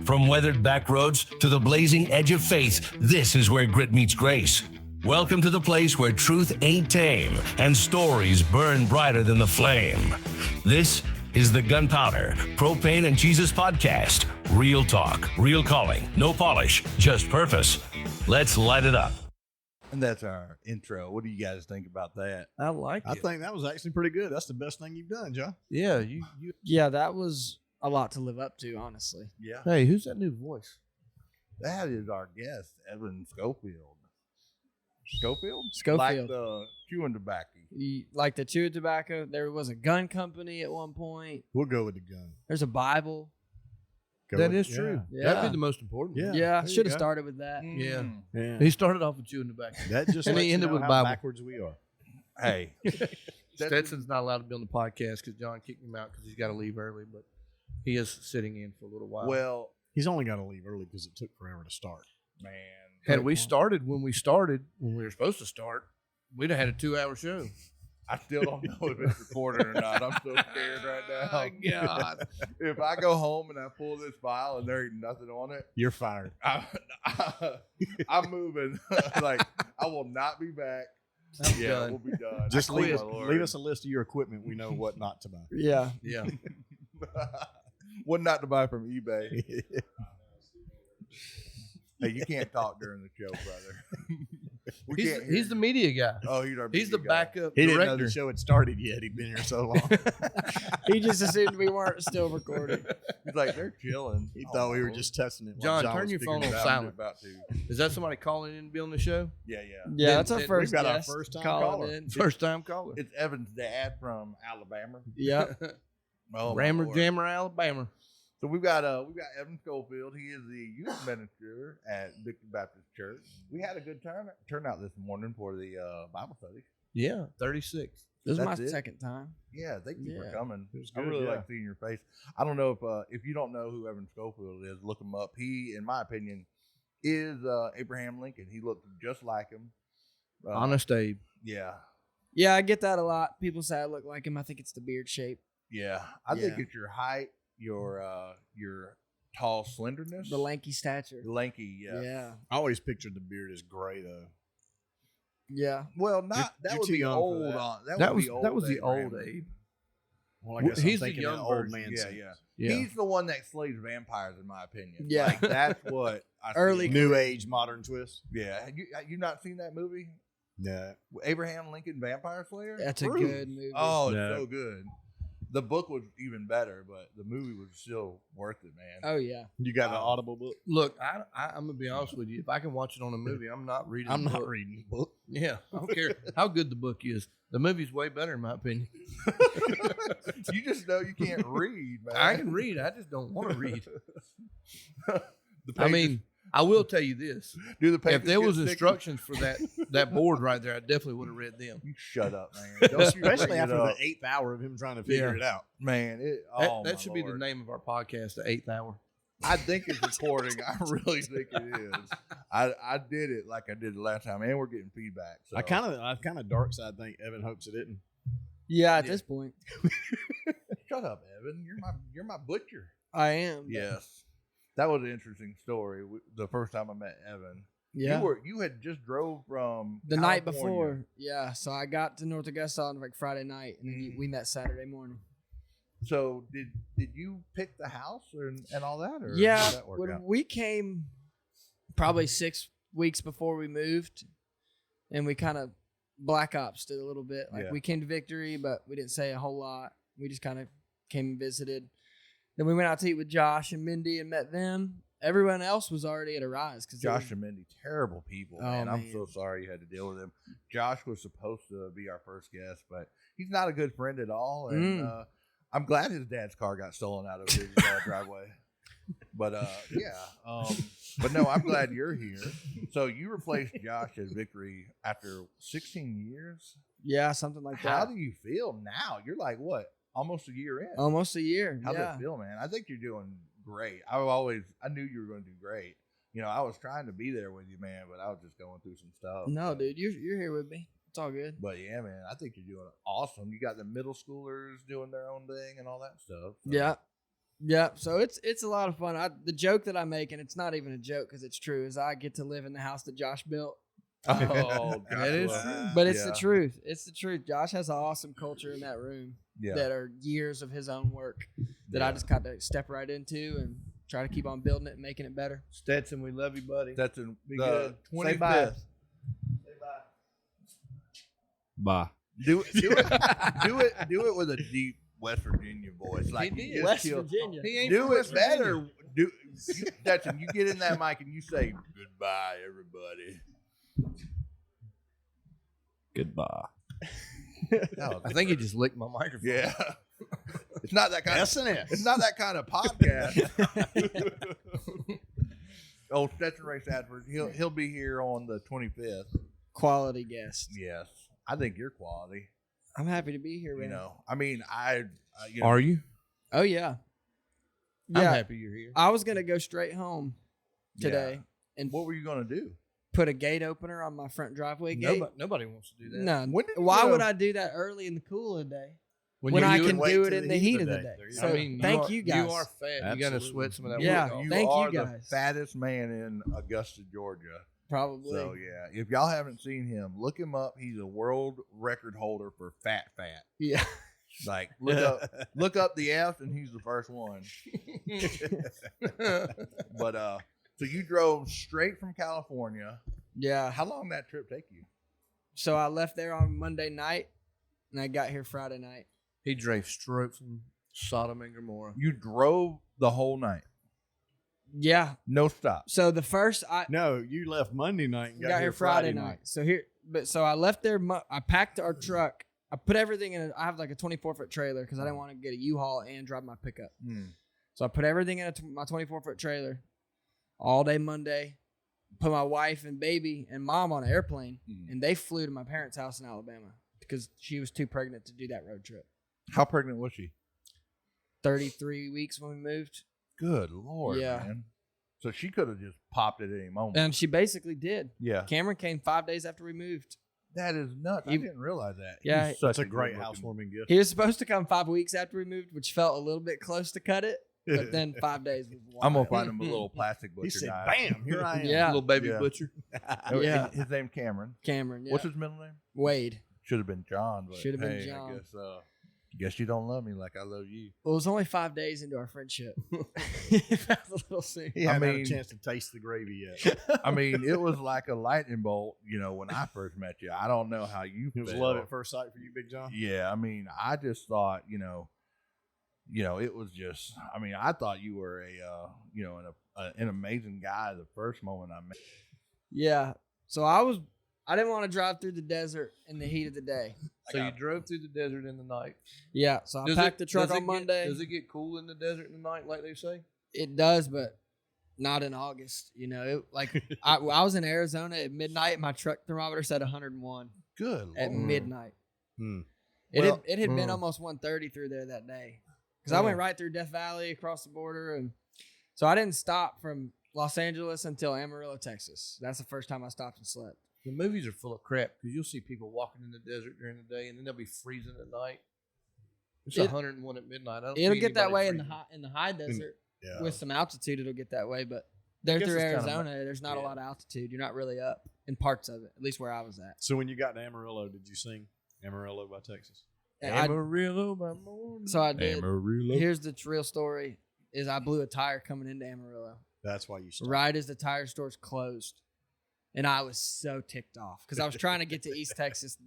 From weathered back roads to the blazing edge of faith, this is where grit meets grace. Welcome to the place where truth ain't tame and stories burn brighter than the flame. This is the Gunpowder, Propane and Jesus podcast. Real talk, real calling, no polish, just purpose. Let's light it up. And that's our intro. What do you guys think about that? I like it. I think that was actually pretty good. That's the best thing you've done, John. Yeah, Yeah, that was a lot to live up to, honestly. Yeah. Hey, who's that new voice? That is our guest, Evan Schofield. Schofield? Schofield. Like the chewing tobacco. Like the chewing tobacco. There was a gun company at one point. We'll go with the gun. There's a Bible. That is true. Yeah. That'd be the most important. Yeah. Yeah, there you should have go. started with that. Yeah. Yeah. He started off with chewing tobacco. That just And lets he you ended know with how Bible. backwards we are. Hey. Stetson's not allowed to be on the podcast because John kicked him out because he's got to leave early, but he is sitting in for a little while. Well, He's only got to leave early because it took forever to start. man. had we started when we were supposed to start, we'd have had a 2-hour show. I still don't know if it's recorded or not. I'm so scared right now. Oh, God. If I go home and I pull this file and there ain't nothing on it, You're fired. I'm moving. Like, I will not be back. I'm Yeah, done. we'll be done. Just I leave quit. us a list of your equipment. We know what not to buy. Yeah. Yeah. What not to buy from eBay. Hey, you can't talk during the show, brother. We can't hear He's the media guy. you. Oh, he's our He's the media guy. backup He didn't know director. the show had started yet. He'd been here so long. He just assumed we weren't still recording. He's like, they're chilling. He thought we were just testing it. John, while turn was your phone figuring on it out. silent. About to. Is that somebody calling in to be on the show? Yeah, yeah. Yeah, that's our Then first we've got our guest first time calling caller. in. First time caller. It's Evan's dad from Alabama. Yeah. Oh, my Rammer Lord. Jammer, Alabama. So we've got Evan Schofield. He is the youth minister at Victory Baptist Church. We had a good turnout this morning for the Bible study. Yeah, 36. This is my That's it? second time. Yeah, thank you for Yeah. coming. It was I good, really yeah. like seeing your face. I don't know if you don't know who Evan Schofield is, look him up. He, in my opinion, is Abraham Lincoln. He looked just like him. Honest Abe. Yeah, Yeah, I get that a lot. People say I look like him. I think it's the beard shape. yeah. I think Yeah. it's your height, your tall slenderness, The lanky stature. lanky. Yeah. Yeah. I always pictured the beard as gray, though. Yeah. Well, not that you're would too be young for old. that. That would was be old that was the Abraham old Lincoln. Abe. Well, I guess He's I'm the thinking young of old version. man. Yeah, sense. yeah. Yeah. He's the one that slays vampires, in my opinion. Yeah. Like, that's what I see. Early- New age modern twist. Yeah, you not seen that movie, No. Abraham Lincoln Vampire Slayer? That's a Bruce. good movie. Oh, it's No. so good. The book was even better, but the movie was still worth it, man. Oh, yeah. You got an Audible book? Look, I'm gonna be honest with you. If I can watch it on a movie, I'm not reading. I'm the not book. reading the book. Yeah, I don't care how good the book is. The movie's way better, in my opinion. You just know you can't read, man. I can read. I just don't want to read. The I pages- mean, I will tell you this: do the pages if there get was thicker? instructions for that board right there, I definitely would have read them. You shut up, man. Don't you bring Especially it after up. the 8th hour of him trying to figure Yeah. it out. Man, That should be the Lord. name of our podcast, The 8th Hour. I think it's recording. I really think it is. I did it like I did the last time, and we're getting feedback. So. I kind of dark side think Evan hopes it didn't. Yeah, at Yeah. this point. Shut up, Evan. You're my butcher. I am. Yes, that was an interesting story. The first time I met Evan, Yeah. you had just drove from The night California. before. Yeah. So I got to North Augusta on like Friday night, and then we met Saturday morning. So did you pick the house and all that? Or Yeah. how did that work When out? we came probably 6 weeks before we moved, and we kind of black ops did a little bit. Like Yeah. we came to Victory, but we didn't say a whole lot. We just kind of came and visited. Then we went out to eat with Josh and Mindy and met them. Everyone else was already at Arise because Josh and Mindy, terrible people, Oh, man. I'm man. so sorry you had to deal with them. Josh was supposed to be our first guest, but he's not a good friend at all. And I'm glad his dad's car got stolen out of his driveway. But but no, I'm glad you're here. So you replaced Josh at Victory after 16 years. Yeah, something like that. How do you feel now? You're like what? Almost a year in. Almost a year. How's yeah. it feel, man? I think you're doing great. I knew you were going to do great. You know, I was trying to be there with you, man, but I was just going through some stuff. No, so. dude, you're here with me. It's all good. But yeah, man, I think you're doing awesome. You got the middle schoolers doing their own thing and all that stuff. So Yeah. Yep. So it's a lot of fun. The joke that I make, and it's not even a joke because it's true, is I get to live in the house that Josh built. Oh, that is Joshua. true. But it's the Yeah. truth. It's the truth. Josh has an awesome culture in that room Yeah. that are years of his own work that I Yeah. just got to step right into and try to keep on building it and making it better. Stetson, we love you, buddy. That's in Be the good. Say bye. 25th. Bye. Do it with a deep West Virginia voice. Like He you did. just West kill- Virginia. He ain't Do from it West Virginia. better. Stetson, you get in that mic and you say goodbye, everybody. Goodbye. I think he just licked my microphone. Yeah. It's not that kind S&S. It's not that kind of podcast. Old Stetson Ray Sadford. He'll be here on the 25th. Quality guest. Yes. I think you're quality. I'm happy to be here, You man. know. I mean, you know, Are you? Oh yeah. I'm Yeah. happy you're here. I was gonna go straight home today and what were you gonna do? put a gate opener on my front driveway gate. Nobody wants to do that. No. When did you Why go- would I do that early in the cool of the day when you I do can it- wait do it till in the heat of the day? There you So I mean, thank you guys. You are fat. You got to Absolutely. sweat some of that Yeah. work off. You Thank you are the guys. fattest man in Augusta, Georgia. Probably. So yeah, if y'all haven't seen him, look him up. He's a world record holder for fat. Yeah. Like look up the F, and he's the first one. But so you drove straight from California. Yeah. How long did that trip take you? So I left there on Monday night and I got here Friday night. He drove straight from Sodom and Gomorrah. You drove the whole night, Yeah. no stop. So the first I No, you left Monday night and got here Friday night. So I left there. I packed our truck. I put everything in. I have like a 24-foot trailer because I didn't want to get a U-Haul and drive my pickup. So I put everything in my 24-foot trailer all day Monday. Put my wife and baby and mom on an airplane, and they flew to my parents' house in Alabama because she was too pregnant to do that road trip. How pregnant was she? 33 weeks when we moved, Good Lord, Yeah. man. So she could have just popped at any moment. and she basically did. Yeah, Cameron came 5 days after we moved. that is nuts. I He- didn't realize that. Yeah, He's such That's a great good-looking- housewarming gift. He was supposed to come 5 weeks after we moved, which felt a little bit close to cut it. But then 5 days was wild. I'm gonna find him a little plastic He butcher said, knife. "Bam, here I am." Yeah. Little baby Yeah. butcher. Yeah. His name's Cameron. Cameron. Yeah. What's his middle name? Wade. Should have been John. But Should have been hey, John. I guess you don't love me like I love you. Well, it was only 5 days into our friendship. That was a little soon. He hadn't had mean- a chance to taste the gravy yet. I mean, it was like a lightning bolt. You know, when I first met you, I don't know how you It was felt. love at first sight for you, Big John. Yeah, I mean, I just thought, it was just. I mean, I thought you were an amazing guy the first moment I met. Yeah. So I didn't want to drive through the desert in the heat of the day. So you drove through the desert in the night. Yeah. So I Does packed the truck does on it Monday. Does it get cool in the desert in the night, like they say? It does, but not in August. I was in Arizona at midnight. My truck thermometer said 101 Good at Lord. midnight. Hmm. It had been almost 130 through there that day because I went right through Death Valley across the border, and so I didn't stop from Los Angeles until Amarillo, Texas. That's the first time I stopped and slept. The movies are full of crap because you'll see people walking in the desert during the day, and then they'll be freezing at night. It's 101 at midnight. I don't It'll see get that anybody way freezing. in the high desert Yeah. with some altitude. It'll get that way, but there guess through it's kinda Arizona, there's not a lot of altitude. You're not really up in parts of it, at least where I was at. So when you got to Amarillo, did you sing Amarillo by Texas? Amarillo by morning. So I did. Amarillo. Here's the real story: is I blew a tire coming into Amarillo That's why you stopped. right as the tire stores closed, and I was so ticked off because I was trying to get to East Texas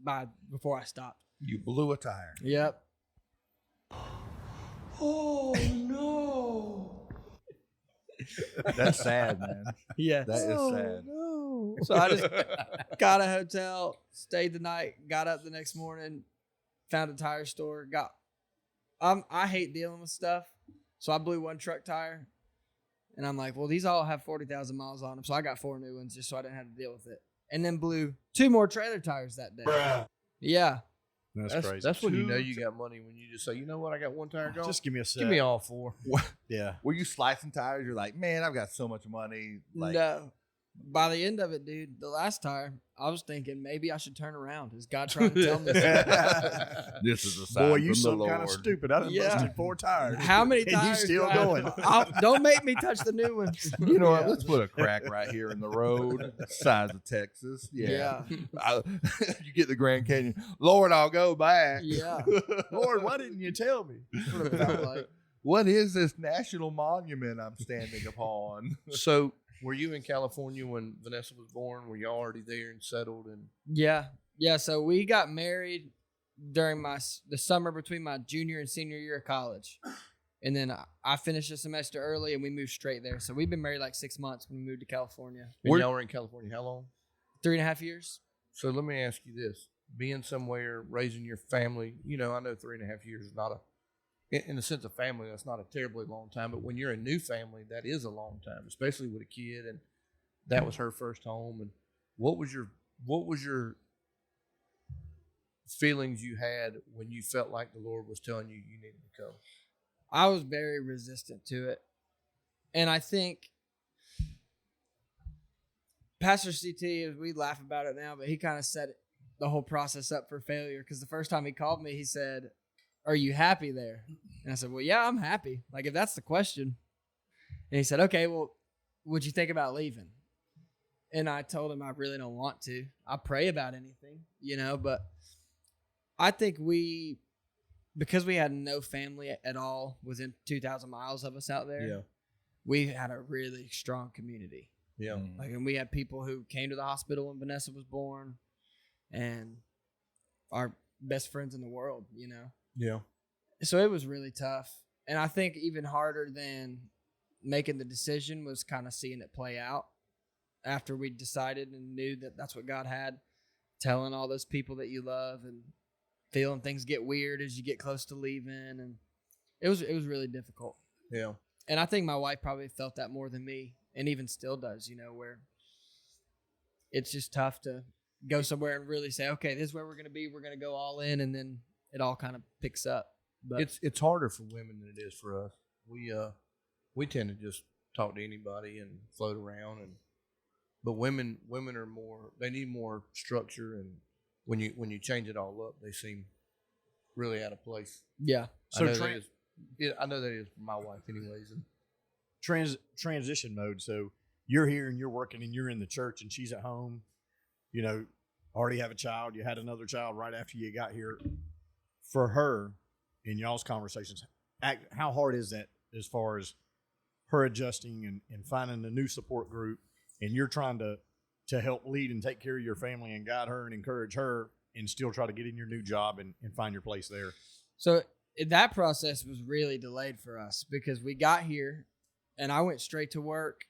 before I stopped. You blew a tire. Yep. Oh no! That's sad, man. Yeah. That is sad. No. So I just got a hotel, stayed the night, got up the next morning, found a tire store. I hate dealing with stuff, so I blew one truck tire, and I'm like, well, these all have 40,000 miles on them, so I got 4 new ones just so I didn't have to deal with it. And then blew 2 more trailer tires that day. Yeah. That's crazy. That's when you know you got money, when you just say, you know what, I got one tire gone. Just give me a set. give me all 4. Yeah. Were you slicing tires? You're like, man, I've got so much money. Like, No. by the end of it, dude, the last time I was thinking maybe I should turn around. Is God trying to tell me something? This is a sign Boy, from you the some Lord. kind of stupid. I done Yeah. busted 4 tires. How many And you tires? still do I have? going. Don't make me touch the new ones. You know what? Yeah. Let's put a crack right here in the road, size of Texas. Yeah. You get the Grand Canyon. Lord, I'll go back. Yeah. Lord, why didn't you tell me? That's what it felt like. What is this national monument I'm standing upon? So, were you in California when Vanessa was born? Were you already there and settled? And Yeah. So we got married during the summer between my junior and senior year of college. And then I finished a semester early and we moved straight there. So we've been married like 6 months when we moved to California. and y'all were in California how long? 3.5 years. So let me ask you this: being somewhere, raising your family. I know 3.5 years is not in the sense of family, that's not a terribly long time. But when you're a new family, that is a long time, especially with a kid. And that was her first home. And what was your feelings you had when you felt like the Lord was telling you needed to go? I was very resistant to it. And I think Pastor CT, we laugh about it now, but he kind of set the whole process up for failure. Because the first time he called me, he said, "Are you happy there?" And I said, "Well, yeah, I'm happy. Like, if that's the question." And he said, "Okay, well, would you think about leaving?" And I told him I really don't want to. I pray about anything, but I think because we had no family at all within 2,000 miles of us out there, we had a really strong community. Yeah. Like, and we had people who came to the hospital when Vanessa was born, and our best friends in the world, Yeah. So it was really tough. And I think even harder than making the decision was kind of seeing it play out after we decided and knew that that's what God had, telling all those people that you love and feeling things get weird as you get close to leaving. And it was really difficult. Yeah. And I think my wife probably felt that more than me, and even still does, where it's just tough to go somewhere and really say, okay, this is where we're going to be. We're going to go all in, and then it all kind of picks up. But It's harder for women than it is for us. We tend to just talk to anybody and float around, but women are more, they need more structure, and when you change it all up, they seem really out of place. yeah, I know that is. Yeah, I know that is for my wife, anyways. And Transition mode. So you're here and you're working and you're in the church and she's at home. Already have a child. You had another child right after you got here. For her, in y'all's conversations, how hard is that as far as her adjusting and finding a new support group, and you're trying to help lead and take care of your family and guide her and encourage her and still try to get in your new job and find your place there? So that process was really delayed for us because we got here and I went straight to work,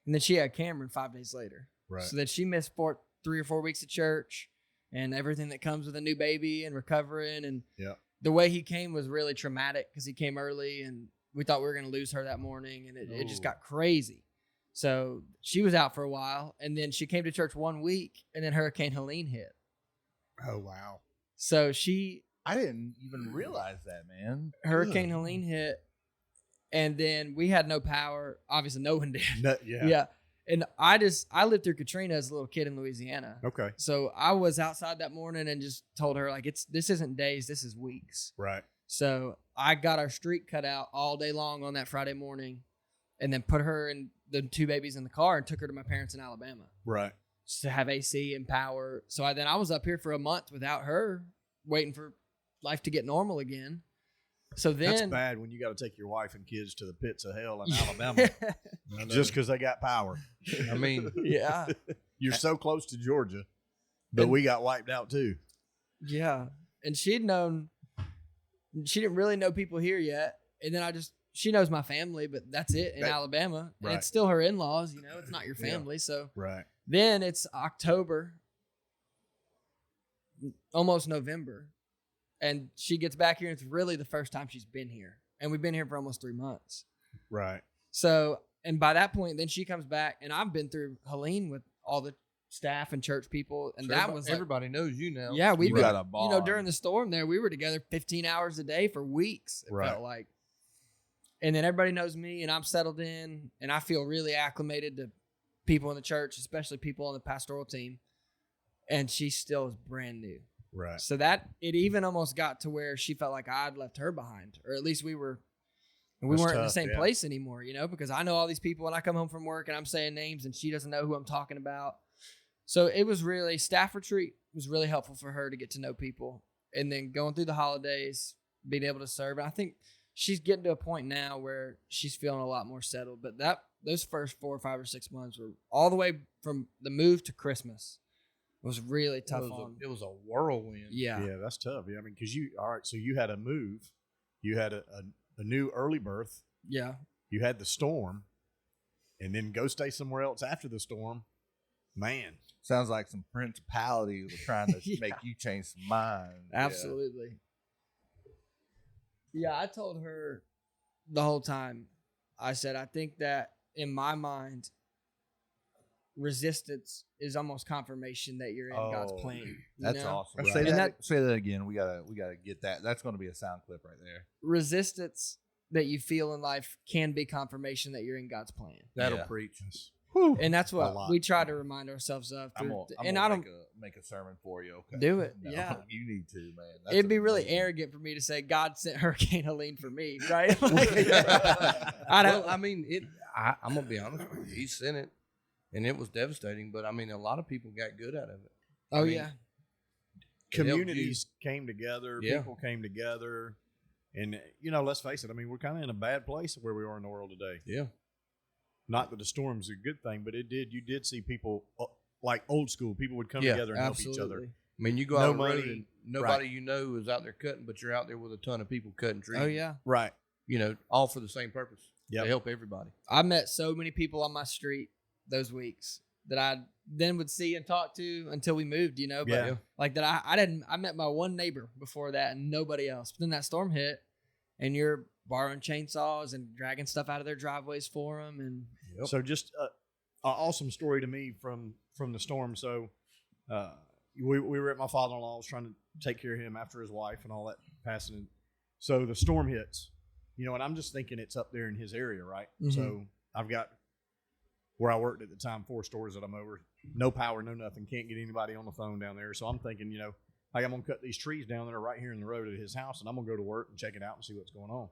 and then she had Cameron 5 days later. Right. So that she missed 3 or 4 weeks of church and everything that comes with a new baby and recovering. And the way he came was really traumatic because he came early and we thought we were going to lose her that morning, and it just got crazy. So she was out for a while, and then she came to church 1 week, and then Hurricane Helene hit. Oh, wow. So I didn't even realize that, man. Hurricane Helene hit, and then we had no power. Obviously, no one did. Yeah. And I lived through Katrina as a little kid in Louisiana. Okay. So I was outside that morning and just told her, like, this isn't days, this is weeks. Right. So I got our street cut out all day long on that Friday morning, and then put her and the 2 babies in the car and took her to my parents in Alabama. Right. Just to have AC and power. So I was up here for a month without her, waiting for life to get normal again. So then That's bad when you got to take your wife and kids to the pits of hell in Alabama just because they got power. I mean, yeah. You're so close to Georgia, but we got wiped out too. Yeah. And she didn't really know people here yet. And then she knows my family, but that's it in Alabama. And Right. it's still her in-laws, it's not your family. So Right. then it's October, almost November. And she gets back here, and it's really the first time she's been here. And we've been here for almost 3 months. Right. So, and by that point, then she comes back, and I've been through Helene with all the staff and church people. And so that was like, everybody knows you now. yeah, we've You been, got a bond. during the storm there, we were together 15 hours a day for weeks, it Right. felt like. And then everybody knows me, and I'm settled in, and I feel really acclimated to people in the church, especially people on the pastoral team, and she still is brand new. Right. So that it even almost got to where she felt like I'd left her behind, or at least we weren't in the tough, same yeah. place anymore, because I know all these people and I come home from work and I'm saying names and she doesn't know who I'm talking about. So it was really, staff retreat was really helpful for her to get to know people, and then going through the holidays, being able to serve. And I think she's getting to a point now where she's feeling a lot more settled. But those first 4 or 5 or 6 months were all the way from the move to Christmas was really tough It was a whirlwind. Yeah. Yeah, that's tough. Yeah, I mean, because so you had a move, you had a new early birth, Yeah. you had the storm, and then go stay somewhere else after the storm. Man, Sounds like some principality was trying to Yeah. make you change some mind. Absolutely. Yeah, I told her the whole time, I said, I think that in my mind, resistance is almost confirmation that you're in God's plan. you That's know? awesome. Right. Say And that. Say that again. We gotta get that. That's going to be a sound clip right there. Resistance that you feel in life can be confirmation that you're in God's plan. That'll Yeah. preach. And that's A what lot. we try to remind ourselves of. I'm through- gonna and I don't make a sermon for you. Okay, do it. No, Yeah. you need to, man. That's It'd be really amazing. arrogant for me to say God sent Hurricane Helene for me, right? Like, I don't. Well, I mean, I'm gonna be honest with you. He sent it, and it was devastating. But I mean, a lot of people got good out of it. Oh I mean, yeah. communities came together, Yeah. people came together, and let's face it. I mean, we're kind of in a bad place where we are in the world today. Yeah. Not that the storm's a good thing, but you did see people like old school. People would come Yeah, together and help each other. Absolutely. I mean, you go No out on the road money. and nobody you know is out there cutting, but you're out there with a ton of people cutting trees. Oh yeah. Right. All for the same purpose. Yep. To help everybody. I met so many people on my street those weeks that I then would see and talk to until we moved, But Yeah. like that, I met my one neighbor before that and nobody else. But then that storm hit, and you're borrowing chainsaws and dragging stuff out of their driveways for them, and Yep. So just an awesome story to me from the storm. So we were at my father-in-law's trying to take care of him after his wife and all that passing. So the storm hits, and I'm just thinking it's up there in his area, right? Mhm. So I've got where I worked at the time, 4 stores that I'm over, no power, no nothing, can't get anybody on the phone down there. So I'm thinking, like I'm gonna cut these trees down that are right here in the road at his house, and I'm gonna go to work and check it out and see what's going on.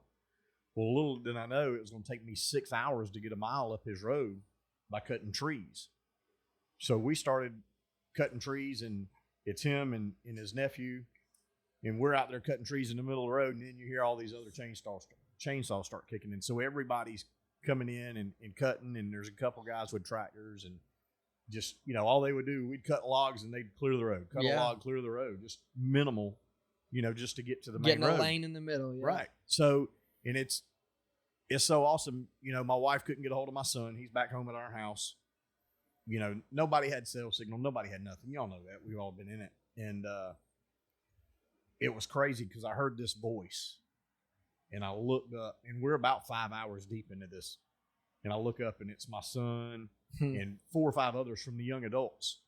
Well, little did I know it was going to take me 6 hours to get a mile up his road by cutting trees. So we started cutting trees, and it's him and his nephew, and we're out there cutting trees in the middle of the road, and then you hear all these other chainsaws start kicking in. So everybody's coming in and cutting, and there's a couple guys with tractors, and just, all they would do, we'd cut logs and they'd clear the road, cut a Yeah. log, clear the road, just minimal, just to get to the main getting road. a lane in the middle. Yeah. Right. So, and it's so awesome. My wife couldn't get a hold of my son. He's back home at our house. Nobody had cell signal. Nobody had nothing. Y'all know that. We've all been in it. And it was crazy because I heard this voice, and I looked up, and we're about 5 hours deep into this. And I look up, and it's my son and 4 or 5 others from the young adults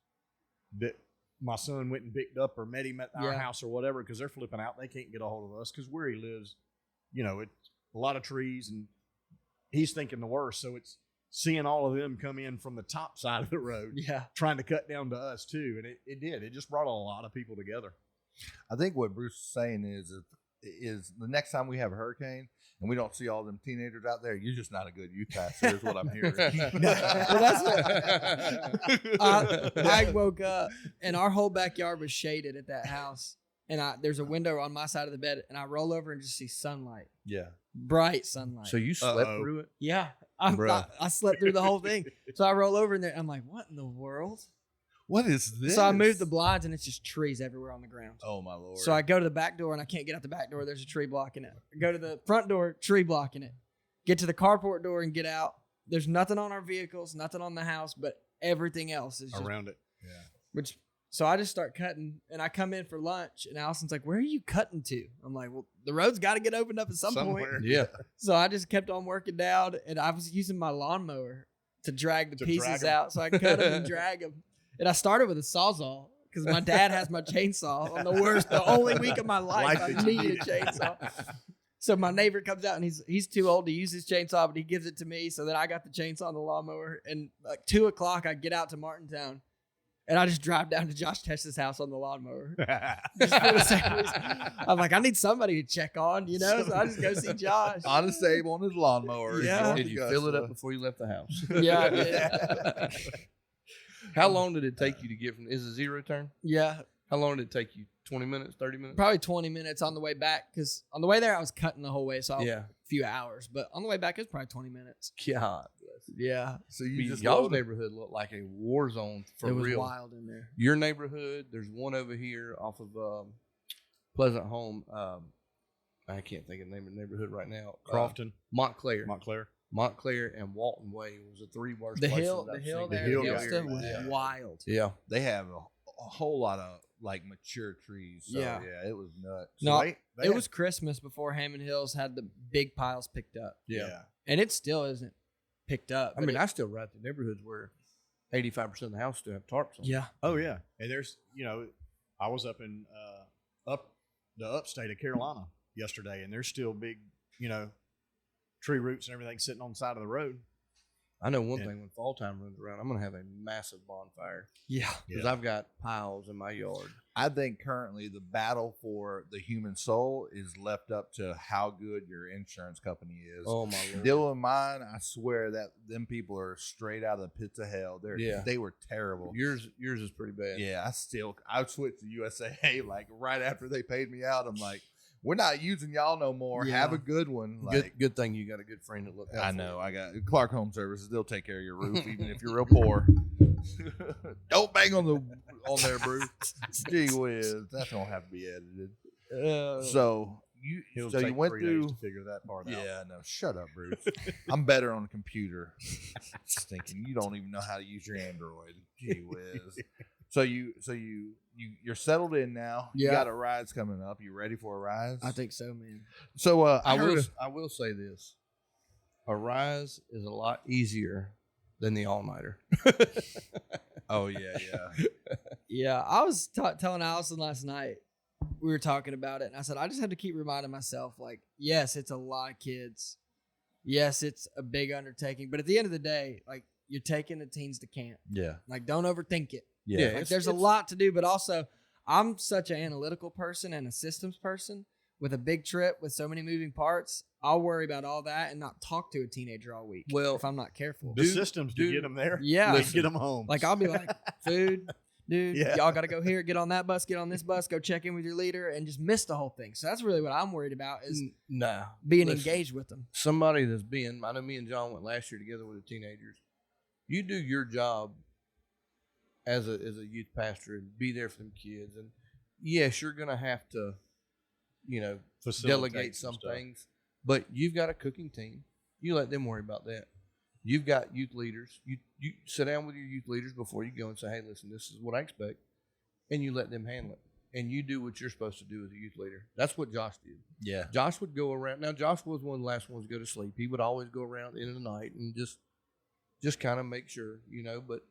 that my son went and picked up or met him at our Yeah. house or whatever, because they're flipping out. They can't get a hold of us because where he lives, it's a lot of trees, and he's thinking the worst. So it's seeing all of them come in from the top side of the road, Yeah. trying to cut down to us too. And it did. It just brought a lot of people together. I think what Bruce is saying is the next time we have a hurricane and we don't see all them teenagers out there, you're just not a good youth pastor, is what I'm hearing. I woke up and our whole backyard was shaded at that house, and there's a window on my side of the bed, and I roll over and just see sunlight, Yeah. bright sunlight. So you slept Uh-oh. through it? Yeah, Bruh. I slept through the whole thing. So I roll over in there. I'm like, what in the world? What is this? So I moved the blinds, and it's just trees everywhere on the ground. Oh my Lord. So I go to the back door, and I can't get out the back door. There's a tree blocking it. I go to the front door, tree blocking it. Get to the carport door and get out. There's nothing on our vehicles, nothing on the house, but everything else is just Around it. So I just start cutting, and I come in for lunch, and Allison's like, where are you cutting to? I'm like, well, the road's got to get opened up at some Somewhere. point. Yeah. So I just kept on working down, and I was using my lawnmower to drag the To pieces drag 'em. out. So I cut them and drag them. And I started with a Sawzall because my dad has my chainsaw on the only week of my life I Life that you needed a chainsaw. So my neighbor comes out and he's too old to use his chainsaw, but he gives it to me. So then I got the chainsaw and the lawnmower. And like 2:00, I get out to Martintown, and I just drive down to Josh Tesh's house on the lawnmower. Just for the same reason. I'm like, I need somebody to check on, you know. So I just go see Josh. Honest Abe on his lawnmower. Yeah. Did you fill it up before you left the house? Yeah, I did. How long did it take you to get from? Is it zero turn? Yeah, How long did it take you? 20 minutes? 30 minutes? probably 20 minutes on the way back, because on the way there I was cutting the whole way, so Yeah. a few hours. But on the way back it was probably 20 minutes. God. Yeah, So you just Y'all's loaded- neighborhood looked like a war zone for it was real. wild in there. Your neighborhood, there's one over here off of Pleasant Home. I can't think of the name of the neighborhood right now. Crofton, Montclair. Montclair. And Walton Way was the three worst The places hill I've there, seen. The hill the area. stuff was Yeah. wild. Yeah. They have a whole lot of like mature trees. So, Yeah. it was nuts. No, they it had- was Christmas before Hammond Hills had the big piles picked up, Yeah. and it still isn't picked up. I but mean, it- I still ride through neighborhoods where 85% of the house still have tarps on. yeah, Oh yeah, and there's I was up in the upstate of Carolina yesterday, and there's still big tree roots and everything sitting on the side of the road. I know one Yeah. thing, when fall time runs around, I'm going to have a massive bonfire yeah. because I've got piles in my yard. I think currently the battle for the human soul is left up to how good your insurance company is. Oh, my Lord. Deal with mine, I swear that them people are straight out of the pits of hell. Yeah. They were terrible. Yours is pretty bad. Yeah, I switched to USAA like right after they paid me out. I'm like, we're not using y'all no more. Yeah. Have a good one. Like, Good thing you got a good friend that looked out I for know. you. I got Clark Home Services. They'll take care of your roof, even if you're real poor. Don't bang on there, Bruce. Gee whiz, that's gonna have to be edited. So It'll you take went 3 days through. to figure that part out. Yeah, no, shut up, Bruce. I'm better on the computer. Just thinking, you don't even know how to use your Android. Gee whiz. So you're settled in now. You Yeah. got a rise coming up. You ready for a rise? I think so, man. so. I heard will say this. A rise is a lot easier than the all-nighter. oh yeah. Yeah, I was telling Allison last night. We were talking about it, and I said I just have to keep reminding myself, like, yes, it's a lot of kids. Yes, it's a big undertaking, but at the end of the day, like, you're taking the teens to camp. Yeah. Like, don't overthink it. Yeah. Like, there's a lot to do, but also I'm such an analytical person and a systems person. With a big trip with so many moving parts, I'll worry about all that and not talk to a teenager all week. Well, if I'm not careful. The systems to get them there. Yeah. Let's get them home. Like, I'll be like, food, dude, Yeah. y'all got to go here, get on that bus, get on this bus, go check in with your leader, and just miss the whole thing. So that's really what I'm worried about is nah. being Listen, engaged with them. Somebody that's being, I know me and John went last year together with the teenagers. You do your job as a youth pastor and be there for them kids. And yes, you're going to have to, Facilitate delegate some stuff. things, but you've got a cooking team. You let them worry about that. You've got youth leaders. You sit down with your youth leaders before you go and say, hey, listen, this is what I expect. And you let them handle it. And you do what you're supposed to do as a youth leader. That's what Josh did. Yeah. Josh would go around. Now, Josh was one of the last ones to go to sleep. He would always go around at the end of the night and just kind of make sure, but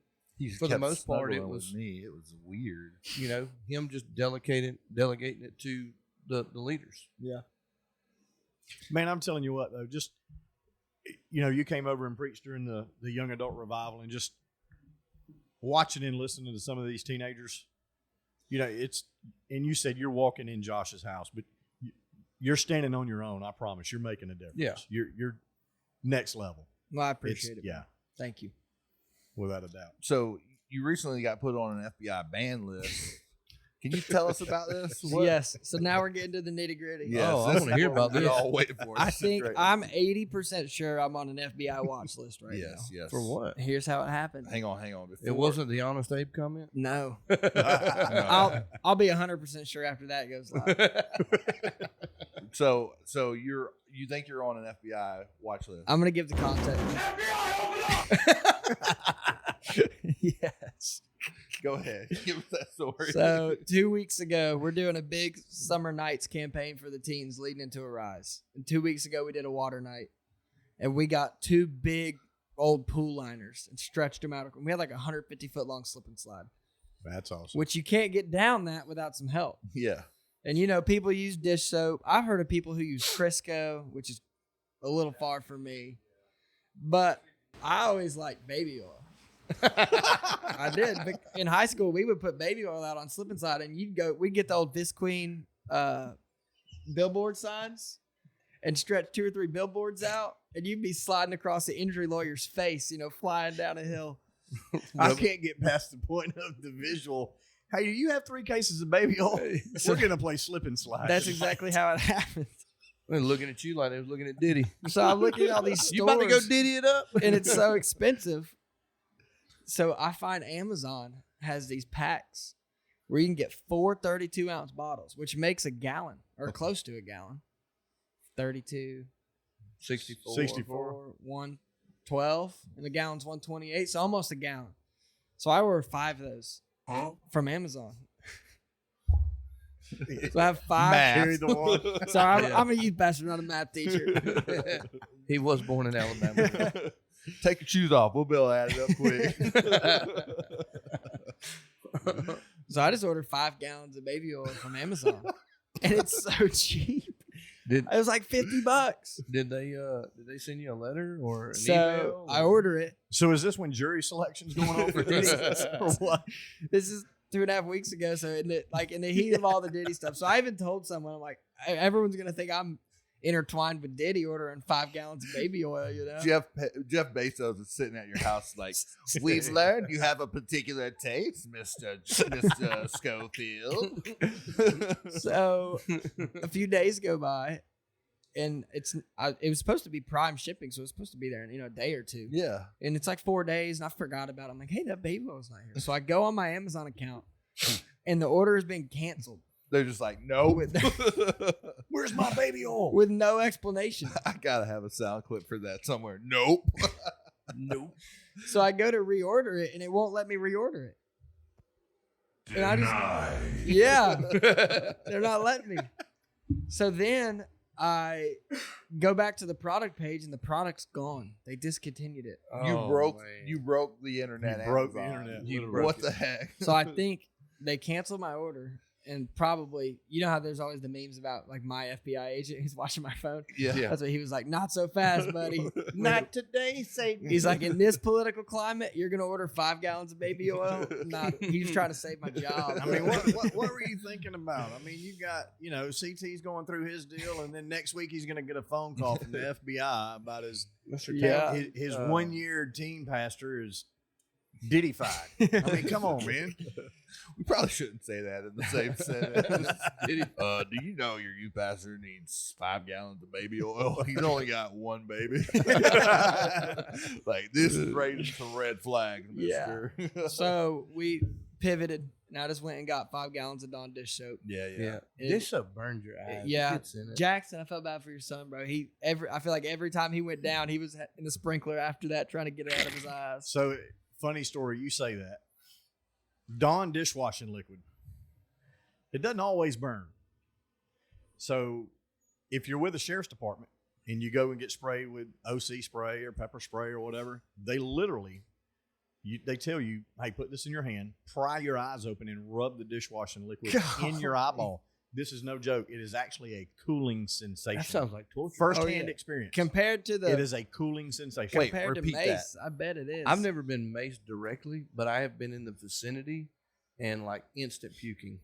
for the most part, it was me. It was weird. him just delegating it to the leaders. Yeah. Man, I'm telling you what though, just you came over and preached during the young adult revival, and just watching and listening to some of these teenagers, it's, and you said you're walking in Josh's house, but you're standing on your own. I promise, you're making a difference. Yeah. You're next level. Well, I appreciate it. Yeah, Thank you. without a doubt. So you recently got put on an FBI ban list. Can you tell us about this? Yes. So now we're getting to the nitty gritty. Yes, Oh, I this wanna is hear what about we're this. all waiting for. I This is think great. I'm 80% sure I'm on an FBI watch list right Yes, yes. For what? now. Here's how it happened. Hang on. It wasn't the Honest Abe comment? No. No. I'll be 100% sure after that goes live. So you think you're on an FBI watch list? I'm gonna give the context. Yes. Go ahead. Give us that story. So 2 weeks ago, we're doing a big summer nights campaign for the teens leading into a rise. And 2 weeks ago, we did a water night, and we got 2 big old pool liners and stretched them out. We had like a 150-foot long slip and slide, That's awesome. which you can't get down that without some help. yeah. And people use dish soap. I've heard of people who use Crisco, which is a little far for me. But I always liked baby oil. I did. But in high school, we would put baby oil out on slip and slide, and we'd get the old Visqueen billboard signs and stretch 2 or 3 billboards out, and you'd be sliding across the injury lawyer's face, flying down a hill. I can't get past the point of the visual. Hey, do you have 3 cases of baby oil? We're going to play slip and slide. That's exactly how it happened. They're looking at you like they was looking at Diddy. So I'm looking at all these stores. You about to go Diddy it up? And it's so expensive. So I find Amazon has these packs where you can get 4 32-ounce bottles, which makes a gallon or close to a gallon. 32, 64. 112, and the gallon's 128, so almost a gallon. So I ordered 5 of those from Amazon. So I have 5. Carry the one. So I'm a youth pastor, not a math teacher. He was born in Alabama. Take your shoes off. We'll be able to add it up quick. So I just ordered 5 gallons of baby oil from Amazon, and it's so cheap. It was like $50. Did they send you a letter or an So email? I order it. So is this when jury selection's going on for Diddy? Or what? This is 2.5 weeks ago. So in the heat of all the Diddy stuff. So I even told someone, I'm like, everyone's gonna think I'm intertwined with Diddy ordering 5 gallons of baby oil. Jeff Bezos is sitting at your house like, we've learned you have a particular taste, Mr. Schofield. So a few days go by, and it was supposed to be prime shipping, so it was supposed to be there in a day or 2. Yeah. And it's like 4 days, and I forgot about it. I'm like, hey, that baby oil's not here. So I go on my Amazon account, and the order has been canceled. They're just like, no. Where's my baby oil? With no explanation. I gotta have a sound clip for that somewhere. Nope. Nope. So I go to reorder it, and it won't let me reorder it. And I just, they're not letting me. So then I go back to the product page, and the product's gone. They discontinued it. You broke the internet. You broke the Amazon. internet. You Literally. broke what the heck? So I think they canceled my order. And probably, how there's always the memes about like my FBI agent who's watching my phone. Yeah. That's what he was like. Not so fast, buddy. Not today, Satan. He's like, in this political climate, you're gonna order 5 gallons of baby oil. He's trying to save my job. I mean, what were you thinking about? I mean, you got, CT's going through his deal, and then next week he's going to get a phone call from the FBI about his 1-year teen pastor is Diddy-fied. I mean, come on, man. We probably shouldn't say that in the same sentence. Do you know your youth pastor needs 5 gallons of baby oil? He's only got 1 baby. Like, this is raising some red flags, mister. So we pivoted, and I just went and got 5 gallons of Dawn dish soap. Yeah. Dish soap burns your eyes. Yeah. It's in it. Jackson, I felt bad for your son, bro. I feel like every time he went down, he was in the sprinkler after that, trying to get it out of his eyes. So, funny story, you say that. Dawn dishwashing liquid. It doesn't always burn. So if you're with the sheriff's department and you go and get sprayed with OC spray or pepper spray or whatever, they literally, they tell you, hey, put this in your hand, pry your eyes open and rub the dishwashing liquid in your eyeball. This is no joke. It is actually a cooling sensation. That sounds like torture. First-hand experience. Compared to it is a cooling sensation. Wait, compared to repeat mace, I bet it is. I've never been maced directly, but I have been in the vicinity and like instant puking.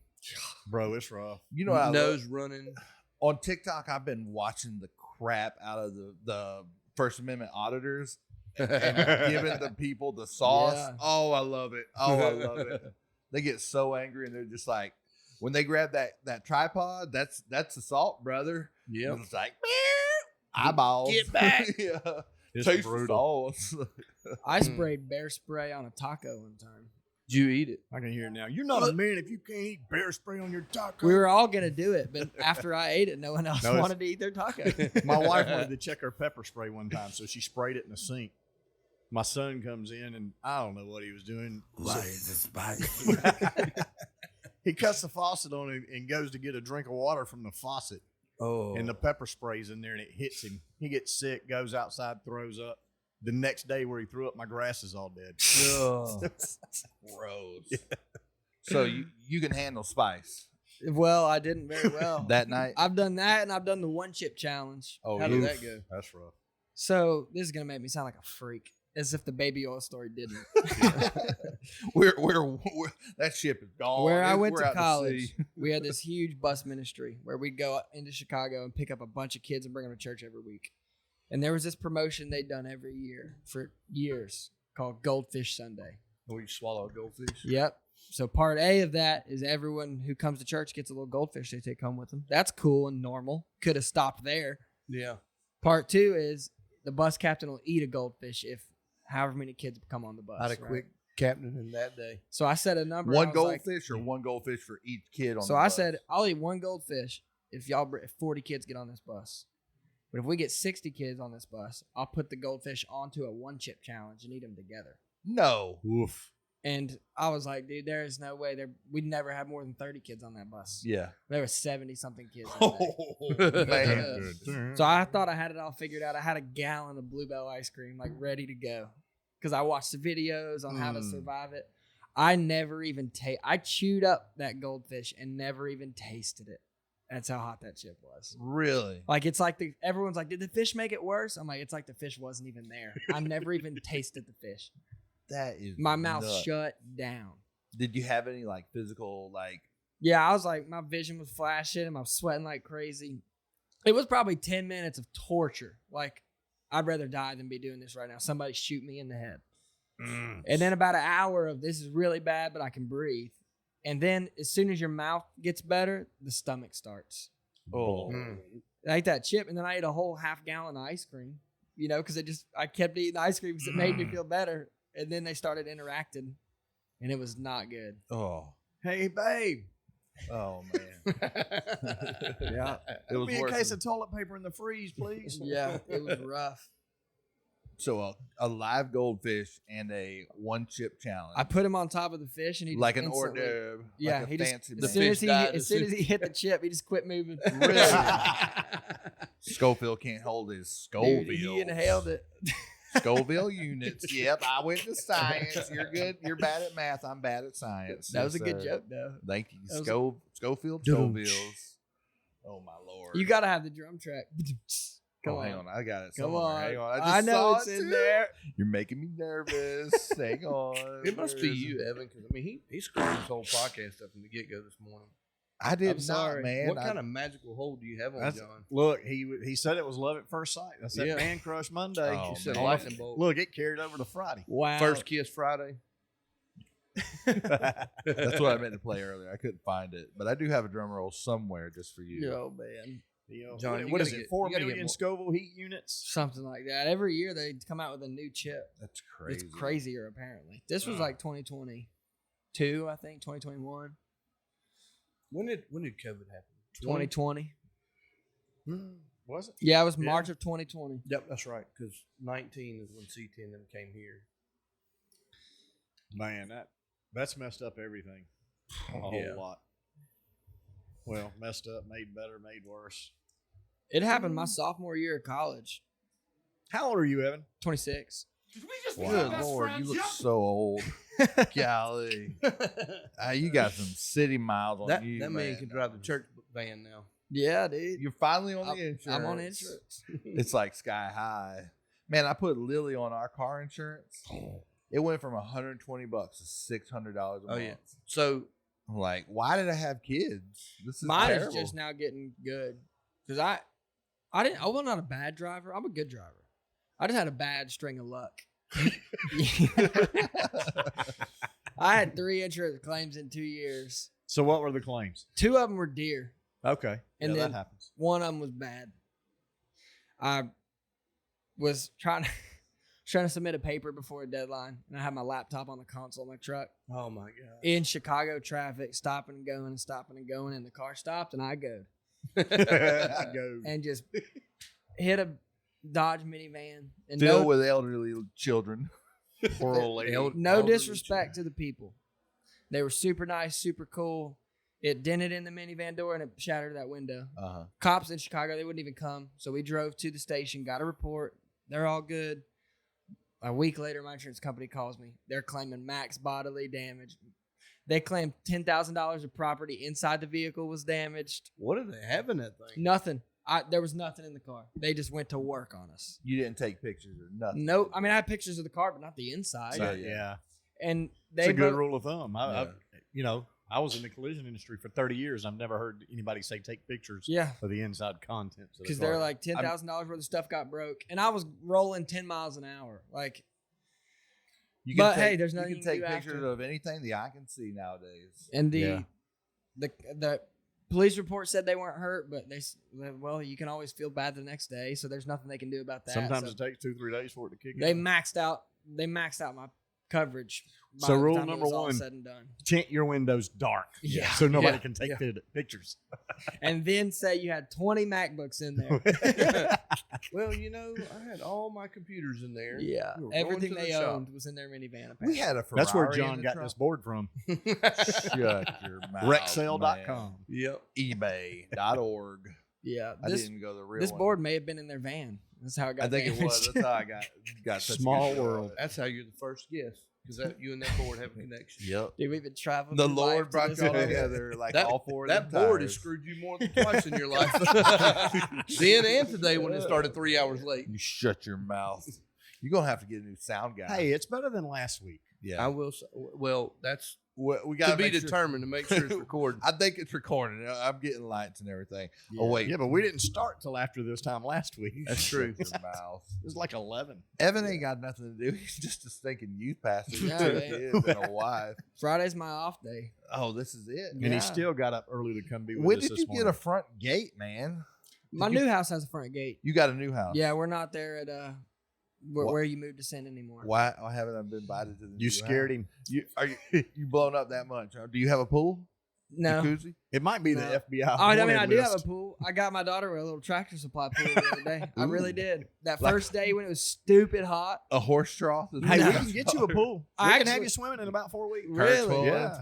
Bro, it's rough. You know how nose running. On TikTok, I've been watching the crap out of the First Amendment auditors and giving the people the sauce. Yeah. Oh, I love it. Oh, I love it. They get so angry, and they're just like, when they grab that tripod, that's assault, brother. Yeah. It's like, eyeballs. Get back. Yeah. It's Taste the brutal. sauce. I sprayed bear spray on a taco one time. Did you eat it? I can hear it now. You're not a man if you can't eat bear spray on your taco. We were all gonna do it, but after I ate it, no one else No, it's- wanted to eat their taco. My wife wanted to check her pepper spray one time, so she sprayed it in the sink. My son comes in, and I don't know what he was doing. Why is it spicy? He cuts the faucet on it and goes to get a drink of water from the faucet, Oh. and the pepper spray's in there, and it hits him. He gets sick, goes outside, throws up. The next day where he threw up, my grass is all dead. Oh. Gross. So you can handle spice. Well, I didn't very well. that night? I've done that, and I've done the one chip challenge. Oh, How did that go? That's rough. So this is gonna make me sound like a freak, as if the baby oil story didn't. we're that ship is gone. Where I went We're to out college, sea. we had this huge bus ministry where we'd go into Chicago and pick up a bunch of kids and bring them to church every week. And there was this promotion they'd done every year for years called Goldfish Sunday. Where you swallow a goldfish? Yep. So part A of that is everyone who comes to church gets a little goldfish they take home with them. That's cool and normal. Could have stopped there. Yeah. Part 2 is the bus captain will eat a goldfish if however many kids come on the bus. I had a right? quick captain in that day. So I said a number. One I was like- goldfish or one goldfish for each kid on So the I bus? said, I'll eat one goldfish if 40 kids get on this bus. But if we get 60 kids on this bus, I'll put the goldfish onto a one chip challenge and eat them together. No. Oof. And I was like, dude, there is no way. We'd never have more than 30 kids on that bus. Yeah. There were 70 something kids. That day. Oh, man. So I thought I had it all figured out. I had a gallon of Bluebell ice cream like ready to go because I watched the videos on how to survive it. I never even I chewed up that goldfish and never even tasted it. That's how hot that chip was. Really? Like it's like everyone's like, did the fish make it worse? I'm like, it's like the fish wasn't even there. I never even tasted the fish. That is My mouth nuts. shut down. Did you have any like physical like? Yeah, I was like, my vision was flashing and I was sweating like crazy. It was probably 10 minutes of torture. Like, I'd rather die than be doing this right now. Somebody shoot me in the head. And then about an hour of this is really bad, but I can breathe. And then as soon as your mouth gets better, the stomach starts. Oh, I ate that chip and then I ate a whole half gallon of ice cream, because I kept eating ice cream because it made me feel better. And then they started interacting and it was not good. oh, Hey, babe. oh man! Yeah. It was Be a worse case than- of toilet paper in the freeze, please. Yeah, it was rough. So a live goldfish and a one chip challenge. I put him on top of the fish and he like just an hors instantly- d'oeuvre. Yeah, like a he just fancy as meal. soon as he died as soon as he hit the chip, he just quit moving. Really? Schofield can't hold his Scoville. Dude, he inhaled it. Scoville units. Yep, I went to science. You're good. You're bad at math. I'm bad at science. That was a Yes, good sir. joke, though. Thank you, That was Schofield Dum. Scovilles. Oh my lord! You got to have the drum track. Come Oh, on. hang on, I got it. Come somewhere. on. Hang on. I just know saw it's it in too. there. You're making me nervous. Hang on. It must be Where is you, it? Evan, because I mean he screwed this whole podcast up from the get go this morning. I did I'm not, sorry. man. What kind of magical hold do you have on That's- John? Look, he said it was love at first sight. That's that Yeah. Man Crush Monday. Oh, You said man. lightning bolt. Look, it carried over to Friday. Wow. First kiss Friday. That's what I meant to play earlier. I couldn't find it, but I do have a drum roll somewhere just for you. Oh, man. John, what you what is gotta it? get- 4 you gotta get million more- Scoville heat units. Something like that. Every year they come out with a new chip. That's crazy. It's crazier, apparently. This was like 2022, I think, 2021. When did COVID happen? 2020. Was it? Yeah, it was Yeah. March of 2020. Yep, that's right. Because 19 is when C10 then came here. Man, that's messed up everything. A whole Yeah. lot. Well, messed up, made better, made worse. It happened my sophomore year of college. How old are you, Evan? 26. Good lord, you look so old. Golly, you got some city miles on That you. man can drive the church van now. Yeah, dude. You're finally on the insurance. I'm on insurance. It's like sky high. Man, I put Lily on our car insurance. It went from $120 to $600 a month. Oh yeah. So I'm like, why did I have kids? This is Mine terrible. is just now getting good because I was not a bad driver. I'm a good driver. I just had a bad string of luck. I had 3 insurance claims in 2 years. So what were the claims? 2 of them were deer. Okay. And yeah, then- that happens. One of them was bad. I was trying to submit a paper before a deadline, and I had my laptop on the console of my truck oh my god. in Chicago traffic, stopping and going and stopping and going, and the car stopped, and I go I go. and just hit a Dodge minivan. And Filled with elderly children. Poor old lady. no elderly disrespect to the people. They were super nice, super cool. It dented in the minivan door and it shattered that window. Uh-huh. Cops in Chicago, they wouldn't even come. So we drove to the station, got a report. They're all good. A week later, my insurance company calls me. They're claiming max bodily damage. They claimed $10,000 of property inside the vehicle was damaged. What do they have in that thing? Nothing. There was nothing in the car. They just went to work on us. You didn't take pictures or nothing. No, I mean I had pictures of the car, but not the inside. So, yeah. And It's they a good both- rule of thumb. I was in the collision industry for 30 years. I've never heard anybody say take pictures Yeah, of the inside contents. because they're like $10,000 worth of stuff got broke, and I was rolling 10 miles an hour. Like, but hey, there's nothing you you can can take do pictures after. of anything the eye can see nowadays. And Yeah. the police report said they weren't hurt, but well, you can always feel bad the next day, so there's nothing they can do about that. sometimes So it takes 2-3 days for it to kick they in. maxed out my coverage. by So the rule time it number was all one. said and done. Tint your windows dark, Yeah. so nobody Yeah. can take the pictures. And then say you had 20 MacBooks in there. Well, I had all my computers in there. Yeah, We were going everything to the they shop. owned was in their minivan. Apparently. We had a Ferrari. That's where in John the got trunk. this board from. Shut your mouth. Rexsale.com. Yep. eBay.org. Yeah, I didn't go the real this one. board may have been in their van. That's how it got I think it was. damaged. That's how I got such a Small good world. That's how you're the first guest, because you and that board have a connection. Yep. Dude, we've been traveling. The through life Lord to brought this y'all point. together like That- all four of That them board has tires. screwed you more than twice in your life. Then and today when it started 3 hours late. You shut your mouth. You're gonna have to get a new sound guy. Hey, it's better than last week. yeah. I will say, well, that's we got to be determined to make sure it's recorded. I think it's recording. I'm getting lights and everything. Oh wait, Yeah, but we didn't start till after this time last week. That's true. Shut your mouth. It was like 11. Evan ain't got nothing to do. He's just a stinking youth pastor with Yeah, two man. kids and a wife. Friday's my off day. Oh, this is it. And Yeah. he still got up early to come be with When us did this you morning. get a front gate, man? My new house has a front gate. You got a new house. Yeah, we're not there at What? where you moved to Sin anymore. Why haven't I been invited to the? You new scared house? him. You blown up that much? Huh? Do you have a pool? No. Jacuzzi? It might be No. the FBI. Oh, I mean, wanted I do have list. a pool. I got my daughter a little Tractor Supply pool the other day. I really Ooh. did. That Like- first day when it was stupid hot. A horse trough? Is Hey, what we you can get you a pool. We I can have actually- you swimming in about 4 weeks. Really? Yeah.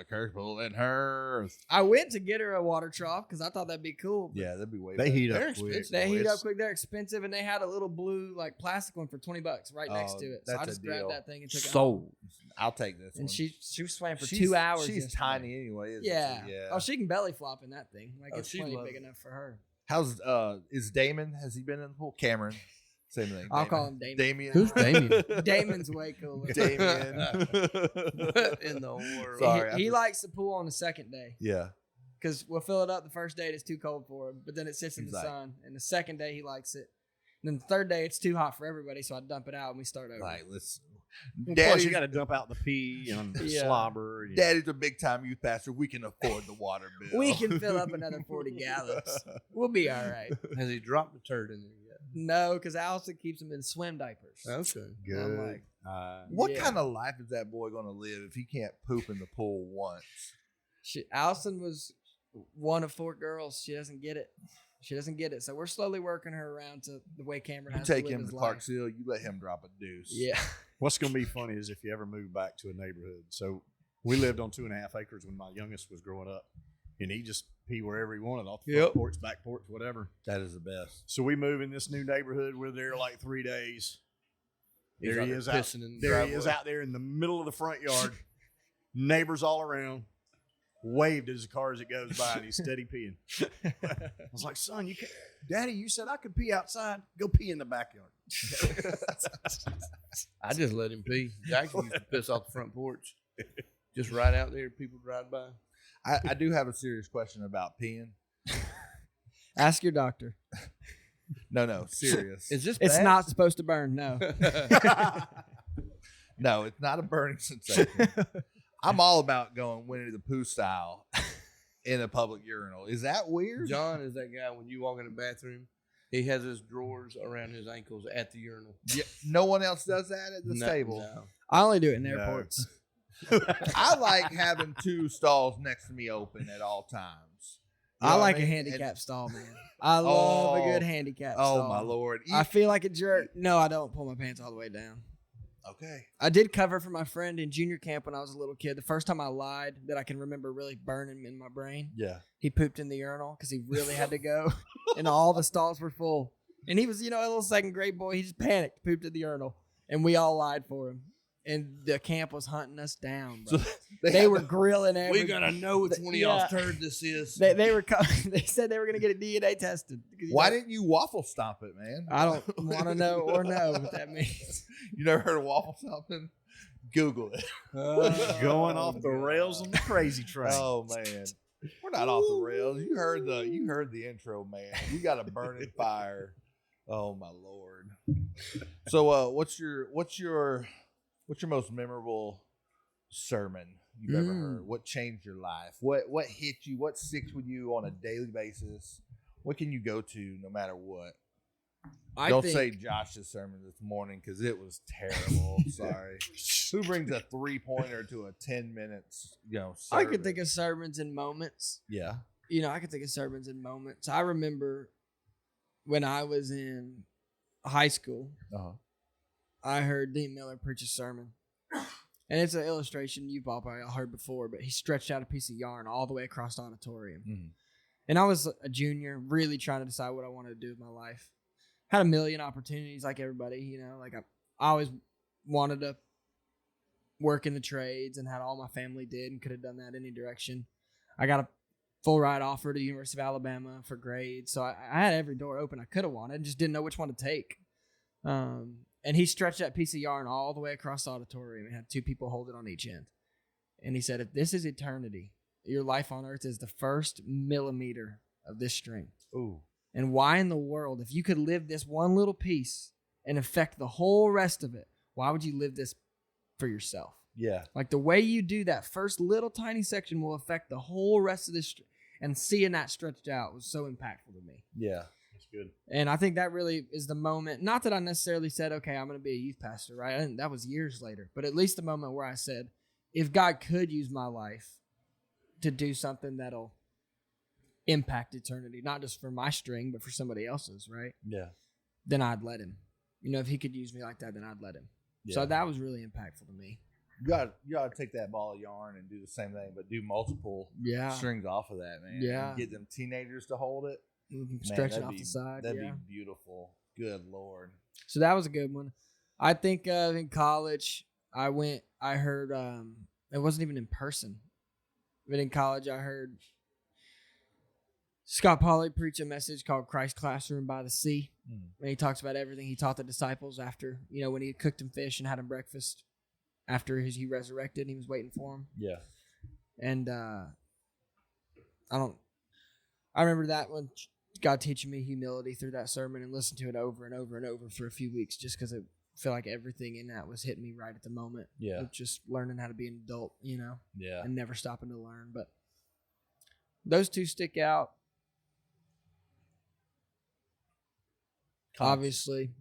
Kirk's pulling her. I went to get her a water trough because I thought that'd be cool. but Yeah, that'd be way They better. heat They're up quick. expensive. They heat up It's- quick. They're expensive, and they had a little blue like plastic one for $20 right next Oh, to it. So I that's a just grabbed deal. that thing and took it home. Sold. I'll take this And one. she swam for She's- 2 hours. She's yesterday. tiny anyway, isn't Yeah. she? Yeah. Oh, she can belly flop in that thing. Like Oh, it's she's plenty lovely. big enough for her. How's is Damon? Has he been in the pool? Cameron. Same thing. I'll call him Damon. Damien. Who's Damien? Damon's way cooler. Damien. What in the world? Sorry, he likes the pool on the second day Yeah. because we'll fill it up the first day. It's too cold for him, but then it sits in He's the like- sun. And the second day he likes it. And then the third day it's too hot for everybody, so I dump it out and we start over. Like, let's. Plus, Daddy's, you got to dump out the pee and Yeah. slobber. Yeah. Daddy's a big time youth pastor. We can afford the water bill. We can fill up another 40 gallons. We'll be all right. Has he dropped the turd in there yet? No, because Allison keeps him in swim diapers. Okay. Good. I'm like, What Yeah. kind of life is that boy going to live if he can't poop in the pool once? Allison was one of 4 girls. She doesn't get it. She doesn't get it. So we're slowly working her around to the way Cameron You has take to live him his to life. Clark Hill, you let him drop a deuce. Yeah. What's going to be funny is if you ever move back to a neighborhood. So we lived on 2.5 acres when my youngest was growing up, and he just pee wherever he wanted, off the front Yep. porch, back porch, whatever. That is the best. So we move in this new neighborhood. We're there like 3 days. He's There out he there is out. pissing in the There he is driveway. out there in the middle of the front yard. Neighbors all around. Waved as the car as it goes by, and he's steady peeing. I was like, son, you can't. Daddy, you said I could pee outside. Go pee in the backyard. I just let him pee. Jackson used to piss off the front porch. Just right out there, people drive by. I do have a serious question about peeing. Ask your doctor. No, serious. Is this It's bad? not supposed to burn. No. No, it's not a burning sensation. I'm all about going Winnie the Pooh style in a public urinal. Is that weird? John is that guy when you walk in the bathroom, he has his drawers around his ankles at the urinal. Yeah, no one else does that at the No, stable. no. I only do it in No. airports. I like having 2 stalls next to me open at all times. You know I what like mean? a handicap stall, man. I love a good handicap Oh stall. my lord! I feel like a jerk. No, I don't pull my pants all the way down. Okay. I did cover for my friend in junior camp when I was a little kid. The first time I lied that I can remember really burning in my brain. Yeah. He pooped in the urinal because he really had to go, and all the stalls were full. And he was, a little second grade boy. He just panicked, pooped in the urinal, and we all lied for him. and the camp was hunting us down, So bro. they They have were a- grilling We every. gotta know which one of y'all's Yeah. turd this is. They were they said they were gonna get it DNA tested. because, you Why know, didn't you waffle stomp it, man? I don't want to know or know what that means. You never heard of waffle stomping? Google it. Going off the rails on the crazy train. Oh man, we're not off the rails. You heard the intro, man. We got a burning fire. Oh my lord. So, what's your most memorable sermon you've ever heard? What changed your life? What hit you? What sticks with you on a daily basis? What can you go to no matter what? Don't say Josh's sermon this morning because it was terrible. Sorry. Who brings a 3-pointer to a 10 minutes? I could think of sermons in moments. Yeah. I could think of sermons in moments. I remember when I was in high school, I heard Dean Miller preach a sermon. And it's an illustration you've all probably heard before, but he stretched out a piece of yarn all the way across the auditorium. Mhm. And I was a junior, really trying to decide what I wanted to do with my life. Had a million opportunities like everybody, like I always wanted to work in the trades and had all my family did and could have done that any direction. I got a full ride offer to the University of Alabama for grades. So I had every door open I could have wanted and just didn't know which one to take. And he stretched that piece of yarn all the way across the auditorium and had 2 people hold it on each end. And he said, if this is eternity, your life on earth is the first millimeter of this string. Ooh. And why in the world, if you could live this one little piece and affect the whole rest of it, why would you live this for yourself? Yeah. Like the way you do that first little tiny section will affect the whole rest of this. And seeing that stretched out was so impactful to me. Yeah. That's good. And I think that really is the moment. Not that I necessarily said, okay, I'm going to be a youth pastor, right? That was years later. But at least the moment where I said, if God could use my life to do something that'll impact eternity, not just for my string, but for somebody else's, right? Yeah. Then I'd let him. If he could use me like that, then I'd let him. Yeah. So that was really impactful to me. You got to take that ball of yarn and do the same thing, but do multiple strings off of that, man. Yeah. And get them teenagers to hold it. Stretch it that'd off be- the side. That'd Yeah. be beautiful. Good Lord. So that was a good one. I think in college, I heard, it wasn't even in person, but in college, I heard Scott Pollard preach a message called Christ Classroom by the Sea. And he talks about everything he taught the disciples after, when he cooked them fish and had them breakfast after he resurrected and he was waiting for them. Yeah. And I remember that one, God teaching me humility through that sermon and listened to it over and over and over for a few weeks just because I feel like everything in that was hitting me right at the moment. Yeah. With just learning how to be an adult, Yeah. and never stopping to learn. But those 2 stick out. Obviously,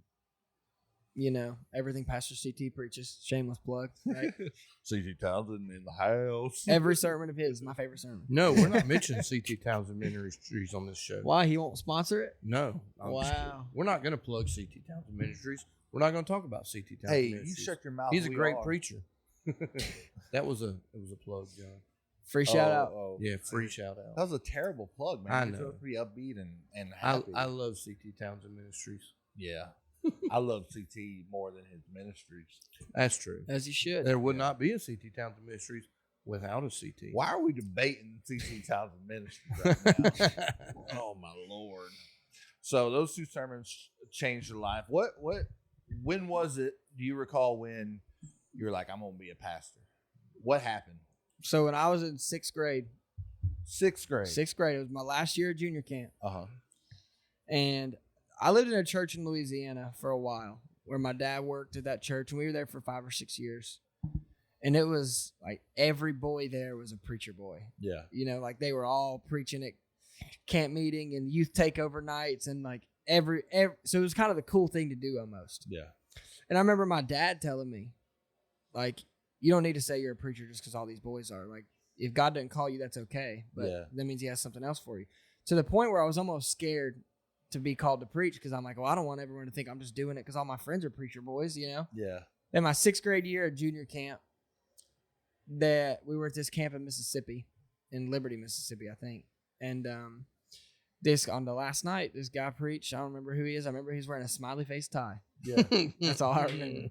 everything Pastor CT preaches, shameless plug, right? C.T. Townsend in the house. Every sermon of his is my favorite sermon. No, we're not mentioning C.T. Townsend Ministries on this show. Why? He won't sponsor it? No. I'm just kidding. Wow. We're not going to plug C.T. Townsend Ministries. We're not going to talk about C.T. Townsend Hey, you Ministries. shut your mouth. He's a We great are. preacher. It was a plug, John. Free shout out. Oh. Yeah, free shout out. That was a terrible plug, man. I You're know. supposed to be upbeat and I happy. love C.T. Townsend Ministries. Yeah. I love CT more than his ministries. That's true. As you should. There would not be a C.T. Townsend Ministries without a C.T. Why are we debating CT Townsend ministries right now? Oh my Lord. So those 2 sermons changed your life. When was it? Do you recall when you were like, I'm gonna be a pastor? What happened? So when I was in 6th grade, 6th grade. 6th grade, it was my last year at junior camp. Uh-huh. And I lived in a church in Louisiana for a while where my dad worked at that church, and we were there for 5 or 6 years. And it was like every boy there was a preacher boy. Yeah. Like they were all preaching at camp meeting and youth takeover nights and like every so it was kind of the cool thing to do almost. Yeah. And I remember my dad telling me, like, you don't need to say you're a preacher just because all these boys are. Like, if God didn't call you, that's okay. But that means he has something else for you. To the point where I was almost scared to be called to preach because I'm like, well, I don't want everyone to think I'm just doing it because all my friends are preacher boys, Yeah. In my 6th grade year at junior camp, that we were at this camp in Mississippi, in Liberty, Mississippi, I think. And on the last night, this guy preached. I don't remember who he is. I remember he was wearing a smiley face tie. Yeah. That's all I remember.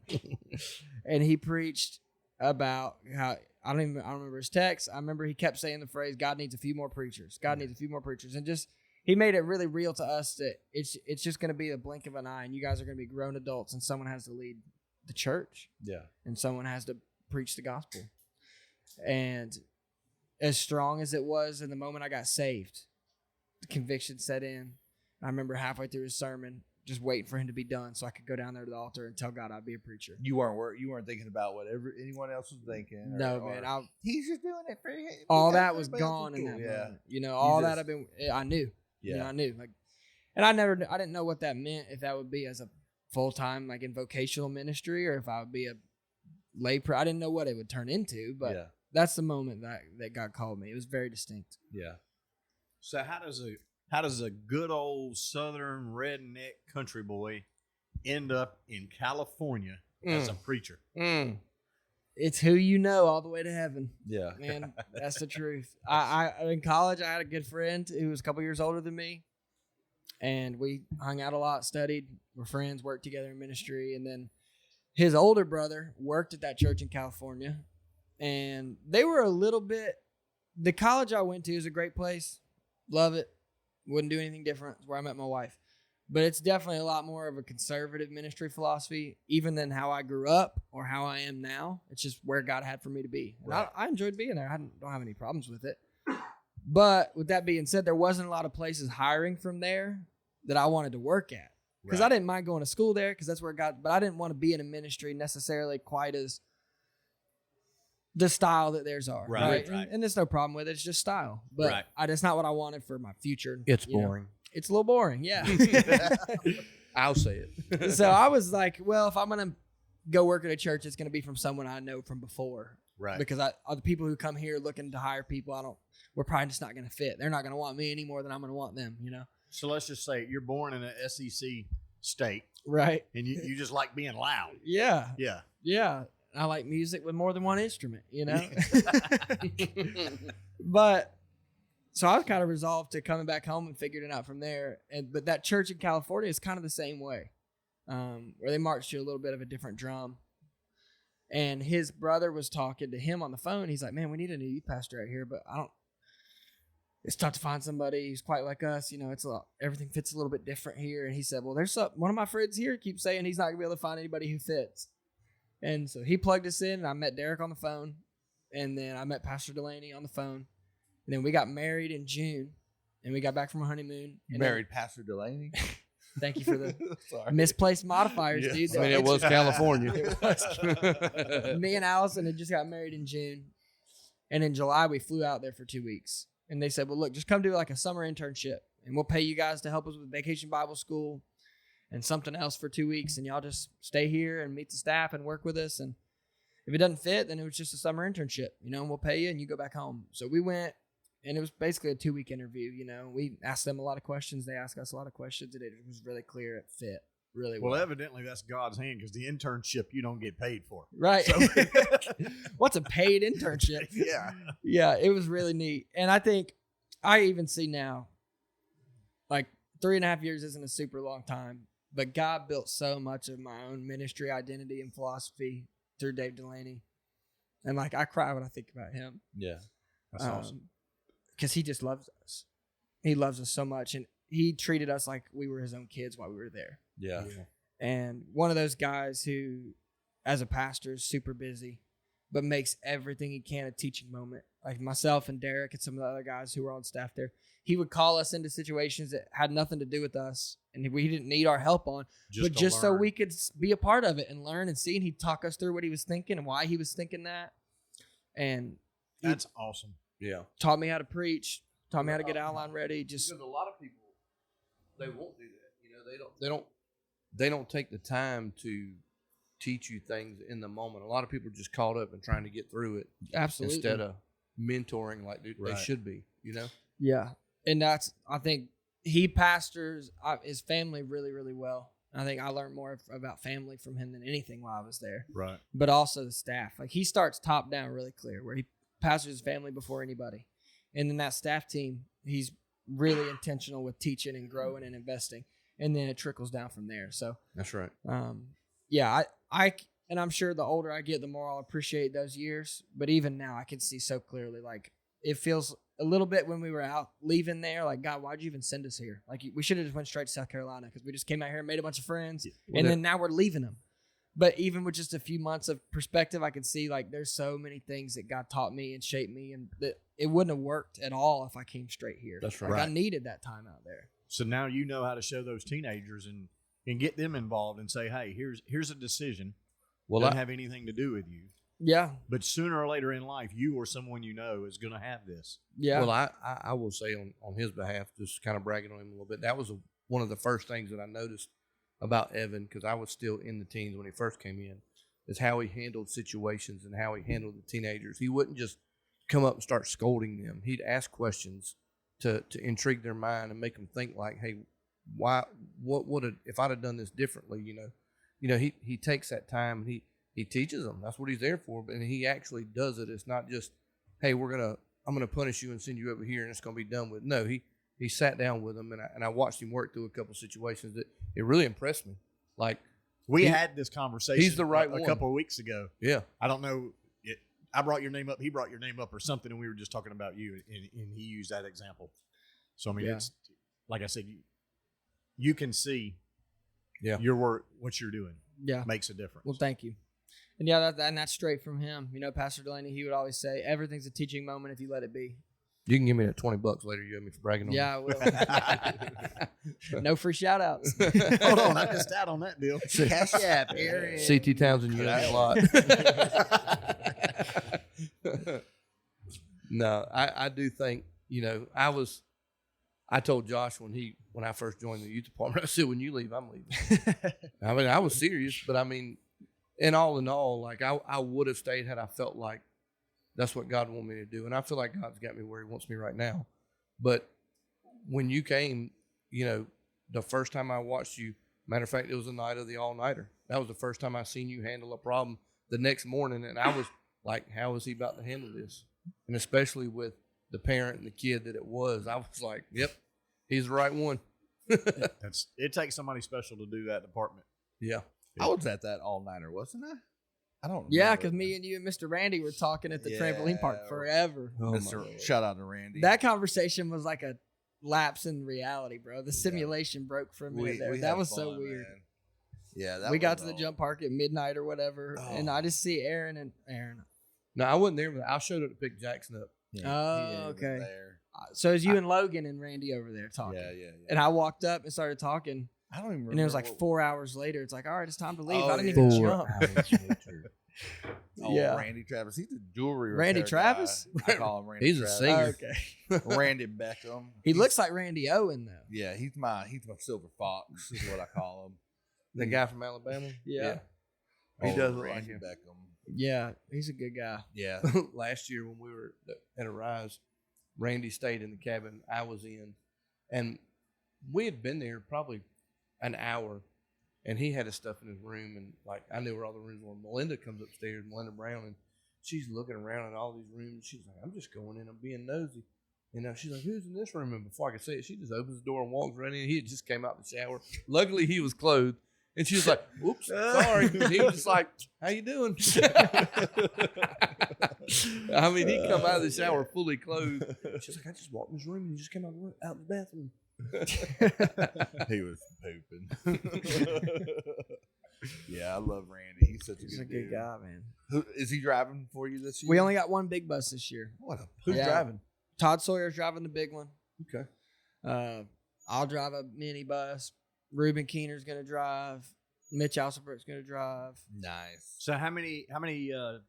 And he preached about how I don't remember his text. I remember he kept saying the phrase, "God needs a few more preachers. God needs a few more preachers," and just he made it really real to us that it's just going to be a blink of an eye, and you guys are going to be grown adults, and someone has to lead the church, and someone has to preach the gospel. And as strong as it was in the moment I got saved, the conviction set in. I remember halfway through his sermon, just waiting for him to be done so I could go down there to the altar and tell God I'd be a preacher. You weren't thinking about whatever anyone else was thinking. No, man. He's just doing it for him. All that was gone in that moment. You know, all that I knew. Yeah. You know, I knew. Like, and I didn't know what that meant, if that would be as a full-time, like in vocational ministry, or if I would be a lay I didn't know what it would turn into, but that's the moment that God called me. It was very distinct. Yeah. So how does a good old Southern redneck country boy end up in California as a preacher? It's who you know all the way to heaven. Yeah. Man, that's the truth. I in college, I had a good friend who was a couple years older than me, and we hung out a lot, studied, were friends, worked together in ministry, and then his older brother worked at that church in California, and they were a little bit. The college I went to is a great place, love it. Wouldn't do anything different. It's where I met my wife. But it's definitely a lot more of a conservative ministry philosophy, even than how I grew up or how I am now. It's just where God had for me to be. And I enjoyed being there. I don't have any problems with it. But with that being said, there wasn't a lot of places hiring from there that I wanted to work at. Because I didn't mind going to school there because that's where God, but I didn't want to be in a ministry necessarily quite as the style that theirs are. Right. And there's no problem with it. It's just style. But that's not what I wanted for my future. It's boring. It's a little boring. Yeah. I'll say it. So I was like, well, if I'm going to go work at a church, it's going to be from someone I know from before. Right. Because the people who come here looking to hire people, we're probably just not going to fit. They're not going to want me any more than I'm going to want them, you know? So let's just say you're born in an SEC state. Right. And you just like being loud. Yeah. Yeah. Yeah. I like music with more than one instrument, you know? But so I was kind of resolved to coming back home and figured it out from there. But that church in California is kind of the same way, where they march to a little bit of a different drum. And his brother was talking to him on the phone. He's like, man, we need a new youth pastor out here, but it's tough to find somebody who's quite like us. You know, everything fits a little bit different here. And he said, well, there's one of my friends here keeps saying he's not going to be able to find anybody who fits. And so he plugged us in, and I met Derek on the phone, and then I met Pastor Delaney on the phone. And then we got married in June, and we got back from a honeymoon. You married Pastor Delaney? Thank you for the misplaced modifiers, dude. I mean, it was California. Me and Allison had just got married in June, and in July we flew out there for 2 weeks. And they said, well, look, just come do like a summer internship, and we'll pay you guys to help us with Vacation Bible School and something else for 2 weeks, and y'all just stay here and meet the staff and work with us. And if it doesn't fit, then it was just a summer internship, you know, and we'll pay you and you go back home. So we went, and it was basically a 2-week interview, you know. We asked them a lot of questions. They asked us a lot of questions, and it was really clear it fit really well. Well, evidently that's God's hand, because the internship you don't get paid for. Right. So. What's a paid internship? Yeah. Yeah, it was really neat. And I think I even see now, like 3.5 years isn't a super long time, but God built so much of my own ministry identity and philosophy through Dave Delaney. And like, I cry when I think about him. Yeah. That's awesome. Because he just loves us. He loves us so much. And he treated us like we were his own kids while we were there. Yeah. And one of those guys who, as a pastor, is super busy, but makes everything he can a teaching moment. Like myself and Derek and some of the other guys who were on staff there. He would call us into situations that had nothing to do with us and we didn't need our help on, but just so we could be a part of it and learn and see. And he'd talk us through what he was thinking and why he was thinking that. And that's awesome. Yeah. Taught me how to preach, taught me how to get outline ready. Just because a lot of people, they won't do that. You know, they don't take the time to teach you things in the moment. A lot of people are just caught up in trying to get through it. Absolutely. Instead of mentoring like they should be, you know? Yeah. And I think he pastors his family really, really well. I think I learned more about family from him than anything while I was there. Right. But also the staff. Like he starts top down really clear, where he pastors his family before anybody. And then that staff team, he's really intentional with teaching and growing and investing. and then it trickles down from there. So That's right. yeah, and I'm sure the older I get, the more I'll appreciate those years. But even now, I can see so clearly, like, it feels a little bit when we were out leaving there, like, God, why'd you even send us here? Like, we should have just went straight to South Carolina because we just came out here and made a bunch of friends, and then now we're leaving them. But even with just a few months of perspective, I can see, like, there's so many things that God taught me and shaped me, and that it wouldn't have worked at all if I came straight here. That's Like, right. I needed that time out there. So now you know how to show those teenagers and get them involved and say, hey, here's a decision. Well, Doesn't have anything to do with you. Yeah. But sooner or later in life, you or someone you know is going to have this. Yeah. Well, I will say on his behalf, just kind of bragging on him a little bit, that was one of the first things that I noticed about Evan, because I was still in the teens when he first came in, is how he handled situations and how he handled the teenagers. He wouldn't just come up and start scolding them. He'd ask questions to intrigue their mind and make them think like, hey, why? What would if I'd have done this differently? He takes that time and he teaches them. That's what he's there for. But he actually does it. It's not just, hey, I'm gonna punish you and send you over here and it's gonna be done with. No, he sat down with them and I watched him work through a couple situations that it really impressed me. Like We had this conversation. he's the right a one. couple of weeks ago. Yeah, I don't know. I brought your name up. He brought your name up or something, and we were just talking about you, and he used that example. So I mean, Yeah. it's like I said, you can see, Yeah. your work, what you're doing, Yeah. makes a difference. Well, thank you. And yeah, that's straight from him. Pastor Delaney, he would always say, everything's a teaching moment if you let it be. you can give me that $20 later. You owe me for bragging on. Yeah, I will. No free shout outs. Hold on, I missed out on that deal. Cash app, Aaron. CT Townsend, you owe me a lot. No, I do think, I told Josh when I first joined the youth department, I said, when you leave, I'm leaving. I mean, I was serious, but I mean, in all, like I would have stayed had I felt like that's what God wanted me to do. And I feel like God's got me where he wants me right now. But when you came, the first time I watched you, matter of fact, it was the night of the all-nighter. That was the first time I seen you handle a problem the next morning. And I was like, how is he about to handle this? And especially with the parent and the kid that it was, I was like, yep, he's the right one. It takes somebody special to do that department. Yeah. I was at that all-nighter, wasn't I? I don't remember. Yeah, because me and you and Mr. Randy were talking at the trampoline park Yeah. forever. Oh, my Mr. Lord. Shout out to Randy. That conversation was like a lapse in reality, bro. The simulation broke for a minute there. That had was so fun, weird. man. Yeah, We got to the jump park at midnight or whatever, and Oh. I just see Aaron. No, I wasn't there, but I showed up to pick Jackson up. Oh, okay. There. So it was you and Logan and Randy over there talking. Yeah. And I walked up and started talking, I don't even remember. and it was like what- 4 hours later. It's like, all right, it's time to leave. Oh, I didn't yeah. even 4 jump. hours. Oh, Yeah. Randy Travis. He's a jewelry Randy repair Travis? guy. I call him Randy He's a Travis. singer. Okay. Randy Beckham. He looks like Randy Owen though. Yeah, he's my silver fox is what I call him. The guy from Alabama? Yeah. He Oh, does look like Randy him. Beckham. Yeah, he's a good guy. Yeah. Last year when we were at Arise, Randy stayed in the cabin I was in, and we had been there probably an hour, and he had his stuff in his room, and like I knew where all the rooms were. Melinda comes upstairs, Melinda Brown, and she's looking around at all these rooms. She's like, I'm just going in, I'm being nosy. She's like, who's in this room? And before I could say it, she just opens the door and walks right in. He had just came out the shower. Luckily, he was clothed. And she was like, "Oops, sorry." And he was just like, "How you doing?" I mean, he come out of the shower fully clothed. She's like, "I just walked in his room and he just came out the bathroom." He was pooping. Yeah, I love Randy. He's such He's a a good good dude. guy, man. Who, is he driving for you this year? We only got one big bus this year. What a Who's Yeah. driving? Todd Sawyer's driving the big one. Okay. I'll drive a mini bus. Ruben Keener's gonna drive. Mitch Alsobrook's gonna drive. nice. So how many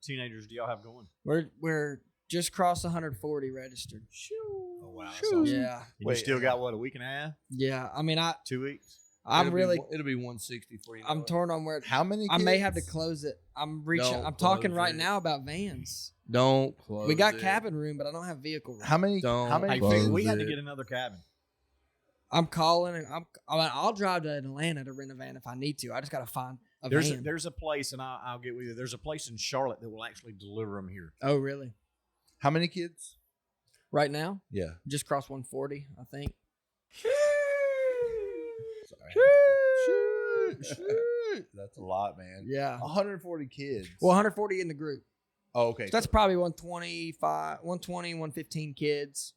teenagers do y'all have going? We're just crossed 140 registered. Oh wow! that's awesome. Yeah, And you Wait, still got what, a week and a half, yeah. I mean, 2 weeks? I'm really, It'll be 160 for you. I'm torn on where. How many? I may have to kids? close it. I'm reaching. Don't I'm talking close right it. now about vans. Don't close. We got it. cabin room, but I don't have vehicle room. How many? Don't How many? Hey, close we had to it. get another cabin. I'm calling, and I'll drive to Atlanta to rent a van if I need to. I just got to find a van. There's a place, and I'll get with you. There's a place in Charlotte that will actually deliver them here. Oh, really? How many kids? Right now, Yeah. just crossed 140, I think. That's a lot, man. Yeah. 140 kids. Well, 140 in the group. Oh, okay. So that's probably 115 kids.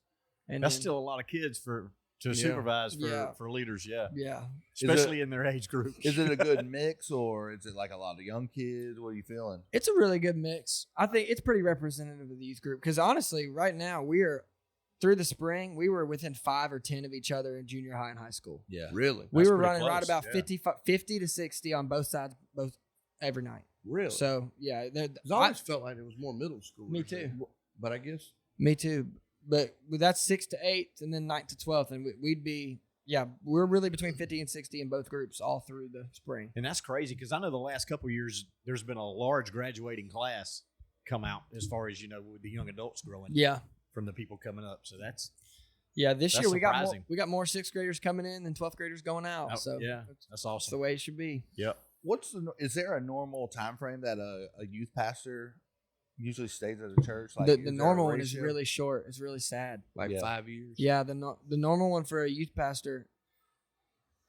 And That's then- still a lot of kids to supervise for leaders. Yeah. Yeah. Especially in their age group. Is it a good mix, or is it like a lot of young kids? What are you feeling? It's a really good mix. I think it's pretty representative of the youth group because honestly, right now we are through the spring. We were within 5 or 10 of each other in junior high and high school. Yeah. Really? We That's were pretty running right close, about yeah. 50 to 60 on both sides, both every night. Really? So yeah, 'Cause I always felt like it was more middle school. Me too. But I guess me too. But that's 6 to 8, and then 9 to 12, and we'd be we're really between 50 and 60 in both groups all through the spring. And that's crazy because I know the last couple of years there's been a large graduating class come out as far as with the young adults growing. Yeah. From the people coming up, so that's This That's year surprising. we got more 6th graders coming in than 12th graders going out. So that's that's awesome. the way it should be. Yep. Is there a normal time frame that a youth pastor usually stays at a church? Like, The is there a normal one is ratio? really short. It's really sad. like Yeah. 5 years. Yeah, the normal one for a youth pastor,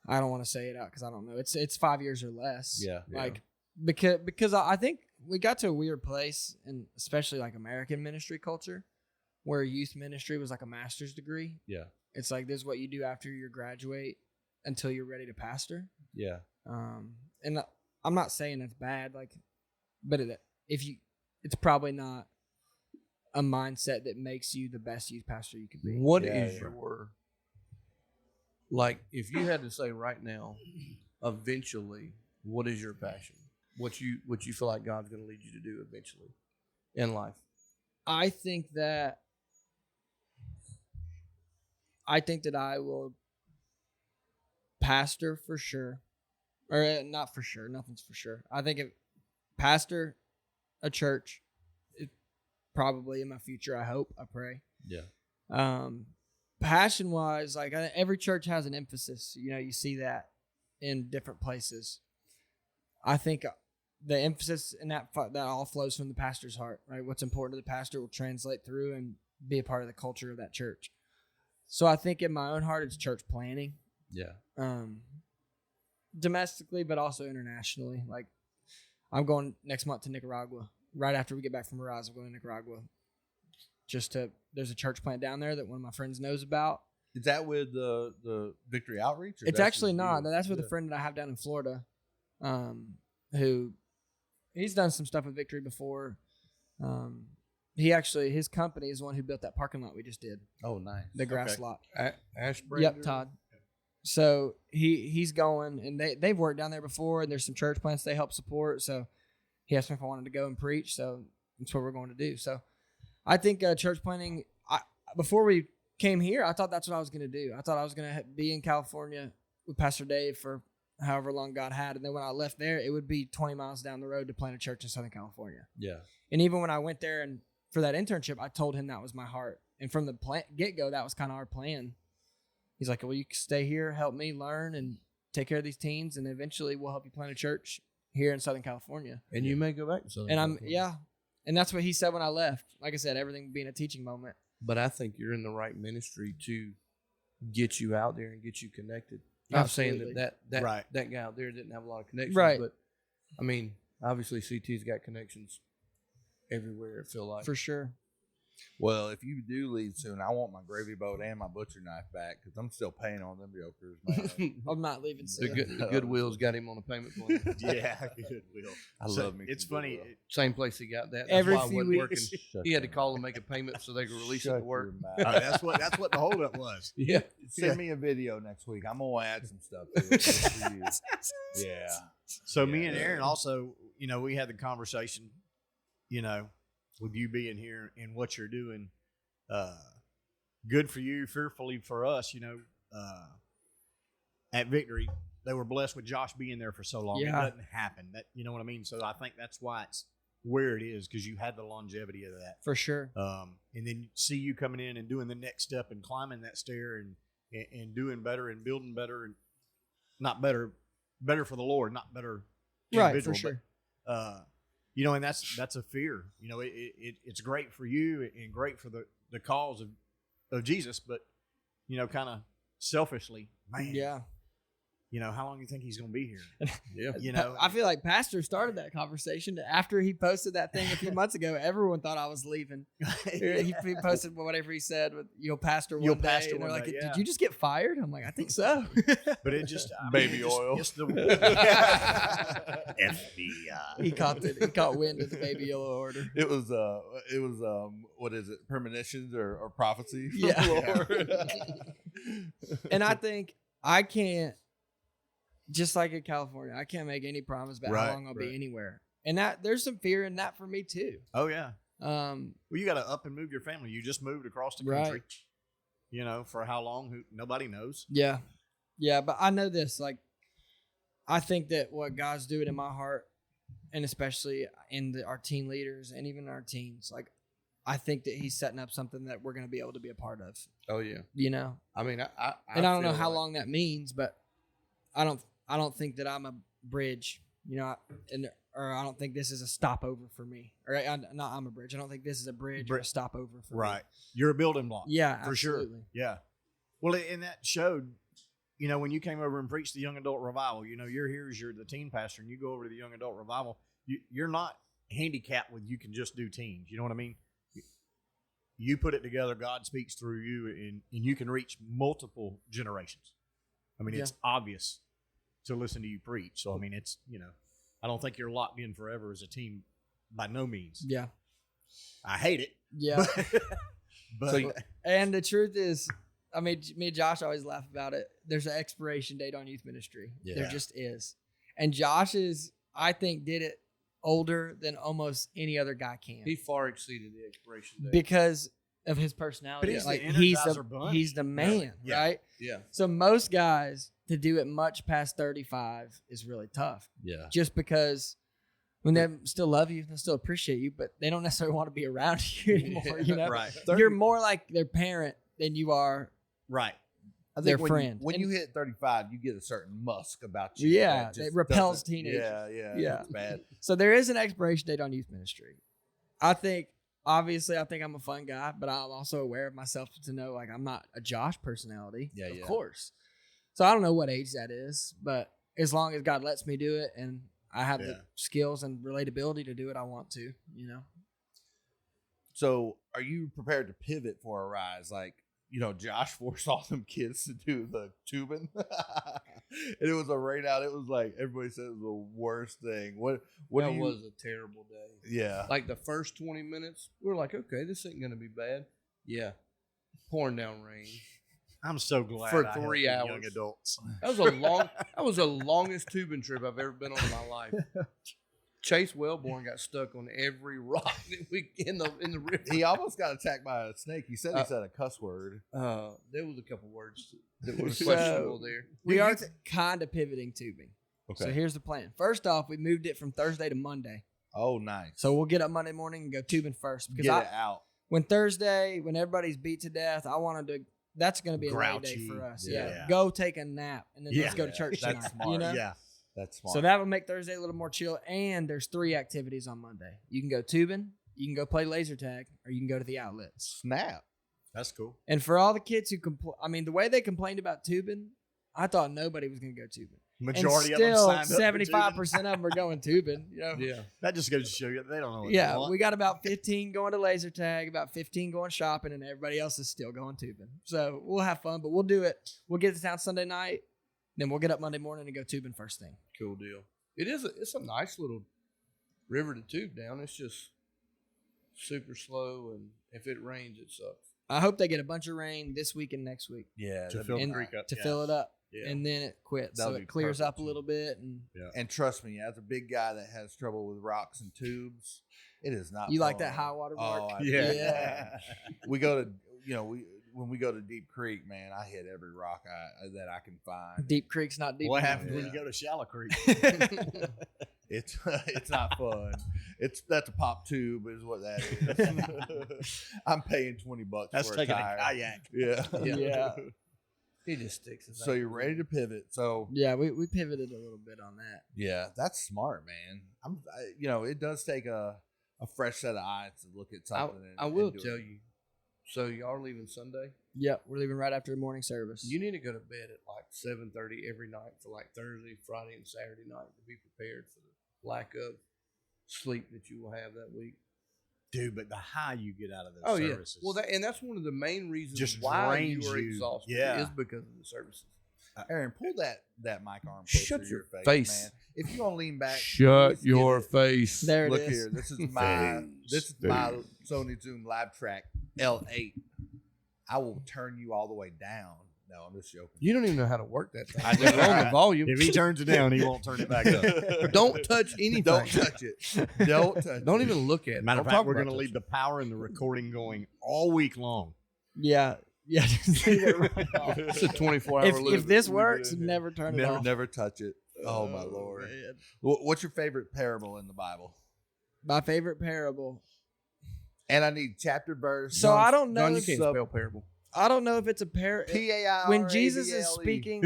I don't want to say it out because I don't know. It's 5 years or less. Yeah. Like because I think we got to a weird place, and especially like American ministry culture, where youth ministry was like a master's degree. Yeah. It's like this is what you do after you graduate until you're ready to pastor. Yeah. And I'm not saying that's bad, but it's probably not a mindset that makes you the best youth pastor you could be. What Yeah, is yeah. your like? If you had to say right now, eventually, what is your passion? What you feel like God's going to lead you to do eventually in life? I think that I will pastor for sure, or not for sure. Nothing's for sure. I think if pastor a church, it probably in my future. I hope. I pray. Yeah. Passion wise, like every church has an emphasis. You see that in different places. I think the emphasis in that all flows from the pastor's heart, right? What's important to the pastor will translate through and be a part of the culture of that church. So I think in my own heart, it's church planning, Yeah. domestically, but also internationally. Like I'm going next month to Nicaragua. Right after we get back from Mirage, I'm going to Nicaragua. There's a church plant down there that one of my friends knows about. Is that with the Victory Outreach? Or It's that's actually with not. you? That's with Yeah. a friend that I have down in Florida, who he's done some stuff with Victory before. His company is the one who built that parking lot we just did, Oh, nice. the grass Okay. lot. Ashburn. Yep, Todd. So he's going, and they've worked down there before, and there's some church plants they help support. So he asked me if I wanted to go and preach. So that's what we're going to do. So I think church planting. Before we came here, I thought that's what I was going to do. I thought I was going to be in California with Pastor Dave for however long God had, and then when I left there, it would be 20 miles down the road to plant a church in Southern California. Yeah. And even when I went there and for that internship, I told him that was my heart. And from the get-go, that was kind of our plan. He's like, well, you can stay here, help me learn, and take care of these teens, and eventually we'll help you plant a church here in Southern California. And you may go back to Southern And California. and that's what he said when I left. Like I said, everything being a teaching moment. But I think you're in the right ministry to get you out there and get you connected. Not saying Absolutely. that Right. that guy out there didn't have a lot of connections, Right. but I mean, obviously CT's got connections everywhere. I feel like For sure. Well, if you do leave soon, I want my gravy boat and my butcher knife back because I'm still paying on them jokers, man. I'm not leaving soon. the Goodwill's got him on a payment plan. Yeah, Goodwill. I love me. It's some funny. Goodwill. Same place he got that. That's Every why it few wasn't weeks. working. He had to call and make a payment so they could release it to work. That's what the holdup was. Yeah. Send me a video next week. I'm gonna add some stuff to it just for you. Yeah. So me Yeah. and Aaron also, we had the conversation, with you being here and what you're doing. Good for you, fearfully for us, at Victory. They were blessed with Josh being there for so long. Yeah. It doesn't happen. That you know what I mean? So I think that's why it's where it is, because you had the longevity of that. For sure. And then see you coming in and doing the next step and climbing that stair and doing better and building better and not better for the Lord, not better Right, individual, for sure. but and that's a fear. It's great for you and great for the cause of Jesus, but kind of selfishly, man. Yeah. how long do you think he's going to be here? Yeah. I feel like Pastor started that conversation after he posted that thing a few months ago. Everyone thought I was leaving. He posted whatever he said with "You'll pastor one day," and they're like, "Did you just get fired?" I'm like, "I think so." But it just Baby oil. Just the FBI. He caught wind of the baby yellow order. It was what is it? Premonitions or prophecy? From Yeah. the Lord? And I think I can't, just like in California, I can't make any promise about how long I'll be anywhere. And that there's some fear in that for me too. Oh yeah. Well, you got to up and move your family. You just moved across the country. For how long? Nobody knows. Yeah. Yeah, but I know this. Like, I think that what God's doing in my heart, and especially in our teen leaders and even our teens, like, I think that He's setting up something that we're going to be able to be a part of. Oh yeah. I mean, I don't know feel how like- long that means, but I don't think that I'm a bridge, or I don't think this is a stopover for me. Or I'm a bridge. I don't think this is a bridge or a stopover for me. Right. You're a building block. Yeah, for absolutely. sure. Yeah. Well, and that showed, when you came over and preached the young adult revival, you're here as you're the teen pastor, and you go over to the young adult revival. You're not handicapped with you can just do teens. You know what I mean? You put it together. God speaks through you, and you can reach multiple generations. I mean, it's obvious to listen to you preach. So, I mean, it's, I don't think you're locked in forever as a team by no means. Yeah. I hate it. Yeah. But And the truth is, I mean, me and Josh always laugh about it. There's an expiration date on youth ministry. Yeah. There just is. And Josh I think, did it older than almost any other guy can. He far exceeded the expiration date. Because of his personality. But he's the like Energizer Bunny. he's the man, Yeah. right? Yeah. So most guys to do it much past 35 is really tough. Yeah. Just because when they still love you, they still appreciate you, but they don't necessarily want to be around you anymore. Right. You're more like their parent than you are Right. I their think friend. when you hit 35, you get a certain musk about you. Yeah, that just it repels doesn't- teenagers. Yeah. It's bad. So there is an expiration date on youth ministry. I think I'm a fun guy, but I'm also aware of myself to know like I'm not a Josh personality. Yeah, of yeah. course. So I don't know what age that is, but as long as God lets me do it and I have the skills and relatability to do it, I want to, So, are you prepared to pivot for a rise? Like, Josh forced all them kids to do the tubing, and it was a rain out. It was like everybody said it was the worst thing. What that do you? was a terrible day. Yeah, Like the first 20 minutes, we were like, okay, this ain't gonna be bad. Yeah, pouring down rain. I'm so glad For I helped 3 the hours. young adults. That was the longest tubing trip I've ever been on in my life. Chase Wellborn got stuck on every rock that we in the river. he almost got attacked by a snake. He said he said a cuss word. There was a couple words that were So- questionable there. we are kind of pivoting tubing. Okay. So here's the plan. First off, we moved it from Thursday to Monday. Oh, nice. So we'll get up Monday morning and go tubing first. Because Get it out. when everybody's beat to death, I wanted to. That's going to be a late day Grouchy. for us. Yeah. Yeah. Go take a nap and then let's go to church tonight. That's smart. Yeah. That's smart. So that would make Thursday a little more chill. And there's 3 activities on Monday. You can go tubing, you can go play laser tag, or you can go to the outlets. snap. That's cool. And for all the kids who the way they complained about tubing, I thought nobody was going to go tubing. Majority and of them still, signed up for 75% tubing. of them are going tubing. Yeah. That just goes to show you they don't know what they Yeah, want. we got about 15 going to laser tag, about 15 going shopping, and everybody else is still going tubing. So we'll have fun, but we'll do it. We'll get to town Sunday night, then we'll get up Monday morning and go tubing first thing. Cool deal. It's a nice little river to tube down. It's just super slow, and if it rains, it sucks. I hope they get a bunch of rain this week and next week Yeah. To that'd fill be the and great. creek up. to Yeah. fill it up, Yeah. and then it quits. That'll So be it clears perfect, up a too. little bit. And And trust me, as a big guy that has trouble with rocks and tubes, it is not. you like fun. that high water mark? Oh, Yeah. we go to when we go to Deep Creek, man, I hit every rock that I can find. Deep Creek's not deep. What enough. happens when you go to Shallow Creek? It's it's not fun. That's a pop tube is what that is. I'm paying $20 That's for a taking a tire. kayak. Yeah. Yeah. He just sticks his So you're ready to pivot. So Yeah, we pivoted a little bit on that. yeah, that's smart, man. It does take a fresh set of eyes to look at something. I will tell you, So y'all are leaving Sunday? Yep, we're leaving right after the morning service. You need to go to bed at like 7:30 every night for like Thursday, Friday, and Saturday night to be prepared for the lack of sleep that you will have that week. Dude, but the high you get out of those services. Well, that's one of the main reasons Just why drains you are you. exhausted Yeah. is because of the services. Aaron, pull that mic arm closer Shut to your your face. man. If you want to lean back, Shut let's your get it. face. There it Look is. here. This is my Sony Zoom Live Track L8. I will turn you all the way down. No, I'm just joking. You don't even know how to work that thing. I know, It's on the right? volume. If he turns it down, he won't turn it back up. Don't touch anything. Don't touch it. Don't touch Don't it. even look at it. Matter of Don't fact, talk we're about going to leave touching the power and the recording going all week long. Yeah, just leave it right off. it. It's a 24-hour limit. If this works, never turn it off. Never touch it. Oh, my Lord. Man. What's your favorite parable in the Bible? My favorite parable. And I need chapter, verse. So I don't know. John, you if- can't spell parable. I don't know if it's a parable. P-A-I-R-A-B-L-E. When Jesus is speaking,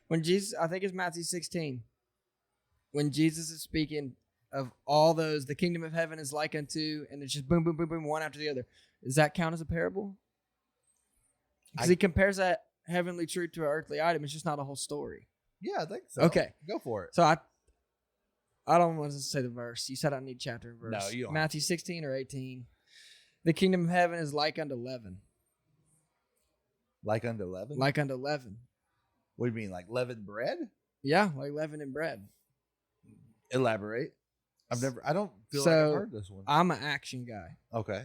I think it's Matthew 16. When Jesus is speaking of all those, the kingdom of heaven is like unto, and it's just boom, boom, boom, boom, one after the other. Does that count as a parable? Because he compares that heavenly truth to an earthly item. It's just not a whole story. Yeah, I think so. Okay. Go for it. So I don't want to say the verse. You said I need chapter and verse. No, you don't. Matthew 16 or 18. The kingdom of heaven is like unto leaven. Like unto leaven? Like unto leaven. What do you mean? Like leavened bread? Yeah, like leaven and bread. Elaborate. I don't feel like So, I've heard this one. I'm an action guy. Okay.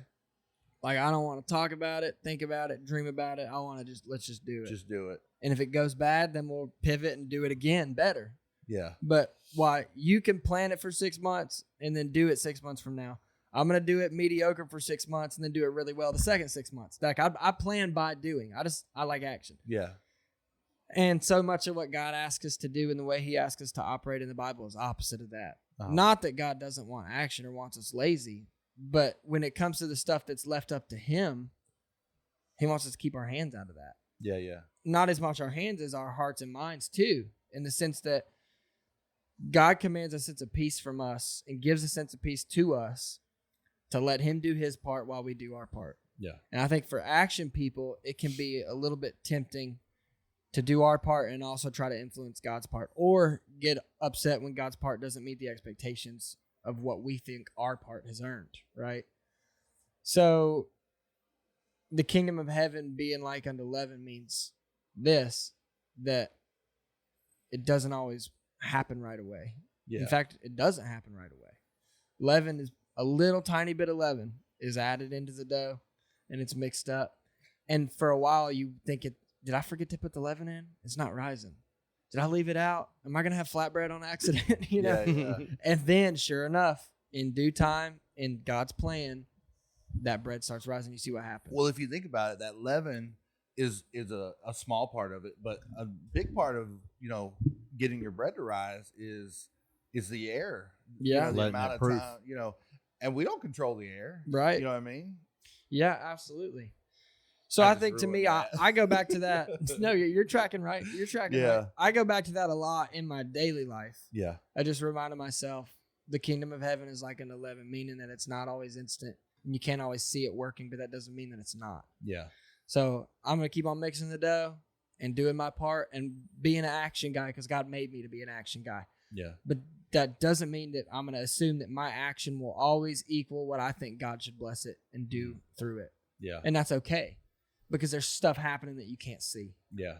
Like I don't want to talk about it, think about it, dream about it. I want to let's just do it. Just do it. And if it goes bad, then we'll pivot and do it again better. Yeah. But why you can plan it for 6 months and then do it 6 months from now. I'm gonna do it mediocre for 6 months and then do it really well the second 6 months. Like I plan by doing. I like action. Yeah. And so much of what God asks us to do and the way He asks us to operate in the Bible is opposite of that. Uh-huh. Not that God doesn't want action or wants us lazy, but when it comes to the stuff that's left up to Him, He wants us to keep our hands out of that. Yeah, yeah. Not as much our hands as our hearts and minds too, in the sense that God commands a sense of peace from us and gives a sense of peace to us to let Him do His part while we do our part. Yeah. And I think for action people, it can be a little bit tempting to do our part and also try to influence God's part, or get upset when God's part doesn't meet the expectations of what we think our part has earned, right? So the kingdom of heaven being like unto leaven means this, that it doesn't always happen right away. Yeah. In fact, it doesn't happen right away. Leaven is a little tiny bit of leaven is added into the dough and it's mixed up. And for a while you think did I forget to put the leaven in? It's not rising. Did I leave it out? Am I going to have flatbread on accident? You know? Yeah, yeah. And then sure enough, in due time, in God's plan, that bread starts rising. You see what happens. Well, if you think about it, that leaven is a small part of it, but a big part of, getting your bread to rise is the air. Yeah. The Letting amount it of proof. time, and we don't control the air. Right. You know what I mean? Yeah, absolutely. So I I just think to ruined me, that. I go back to that. No, you're tracking right. You're tracking Yeah. right. I go back to that a lot in my daily life. Yeah. I just reminded myself the kingdom of heaven is like an 11, meaning that it's not always instant and you can't always see it working, but that doesn't mean that it's not. Yeah. So I'm going to keep on mixing the dough and doing my part and being an action guy because God made me to be an action guy. Yeah. But that doesn't mean that I'm going to assume that my action will always equal what I think God should bless it and do through it. Yeah. And that's okay because there's stuff happening that you can't see. Yeah.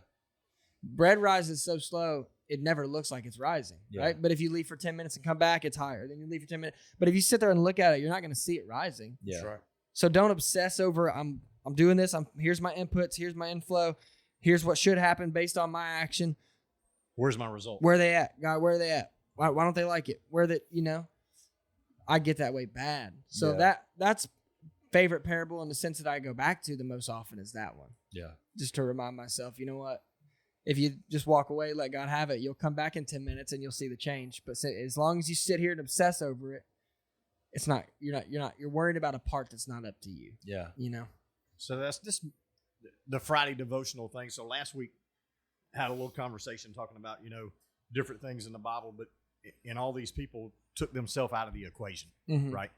Bread rises so slow, it never looks like it's rising, Yeah. right? But if you leave for 10 minutes and come back, it's higher. Then you leave for 10 minutes. But if you sit there and look at it, you're not going to see it rising. Yeah. That's right. So don't obsess over, I'm doing this. Here's my inputs. Here's my inflow. Here's what should happen based on my action. Where's my result? Where are they at? God, where are they at? Why don't they like it? I get that way bad. So Yeah. that's favorite parable in the sense that I go back to the most often is that one. Yeah. Just to remind myself, you know what? If you just walk away, let God have it, you'll come back in 10 minutes and you'll see the change. But as long as you sit here and obsess over it, you're worried about a part that's not up to you, Yeah. you know? So that's just the Friday devotional thing. So last week had a little conversation talking about, different things in the Bible, but and all these people took themselves out of the equation, Mhm. right?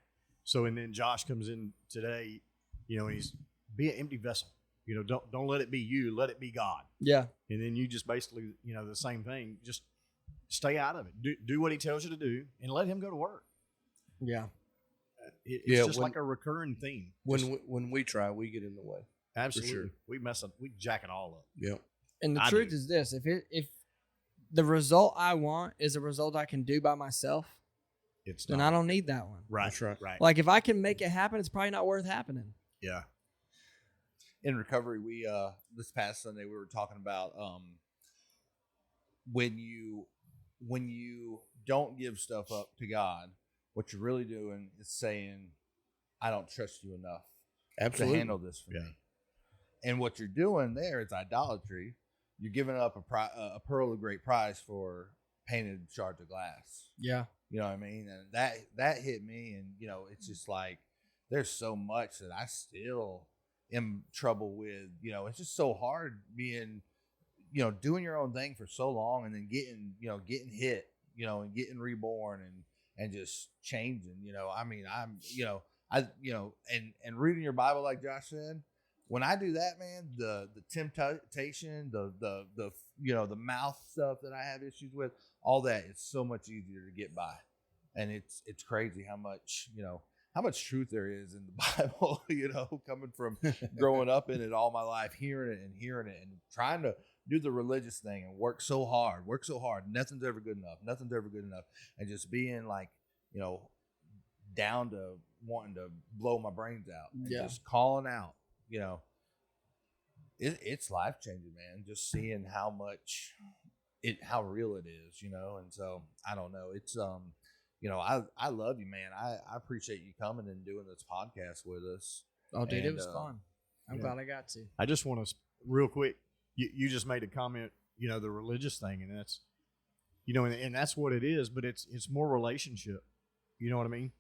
So, and then Josh comes in today You know, and he's be an empty vessel. You know, don't let it be you. Let it be God. Yeah. And then you just basically, you know, the same thing. Just stay out of it. Do what he tells you to do, and let him go to work. Yeah. It's just like a recurring theme. When we try, we get in the way. Absolutely, sure. we mess up. We jack it all up. Yep. And the truth is this: if the result I want is a result I can do by myself, then I don't need that one. Right. That's right. Right. Like if I can make it happen, it's probably not worth happening. Yeah. In recovery, we this past Sunday we were talking about when you don't give stuff up to God, what you're really doing is saying, I don't trust you enough to handle this for me. And what you're doing there is idolatry. You're giving up a pearl of great price for painted shards of glass. Yeah. You know what I mean? And that hit me. And, you know, it's just like, there's so much that I still am trouble with. You know, it's just so hard being, you know, doing your own thing for so long and then getting hit, you know, and getting reborn and just changing, you know. I mean, and reading your Bible, like Josh said, when I do that, man, the temptation, the you know, the mouth stuff that I have issues with, all that is so much easier to get by. And it's crazy how much truth there is in the Bible, you know, coming from growing up in it all my life, hearing it and trying to do the religious thing and work so hard. Nothing's ever good enough. And just being like, you know, down to wanting to blow my brains out and just calling out, you know, it's life changing, man. Just seeing how real it is, you know. And so I don't know. It's, you know, I love you, man. I appreciate you coming and doing this podcast with us. Oh, dude, it was fun. I'm glad I got to. I just want to real quick. You just made a comment, you know, the religious thing, and that's, you know, and that's what it is. But it's more relationship. You know what I mean?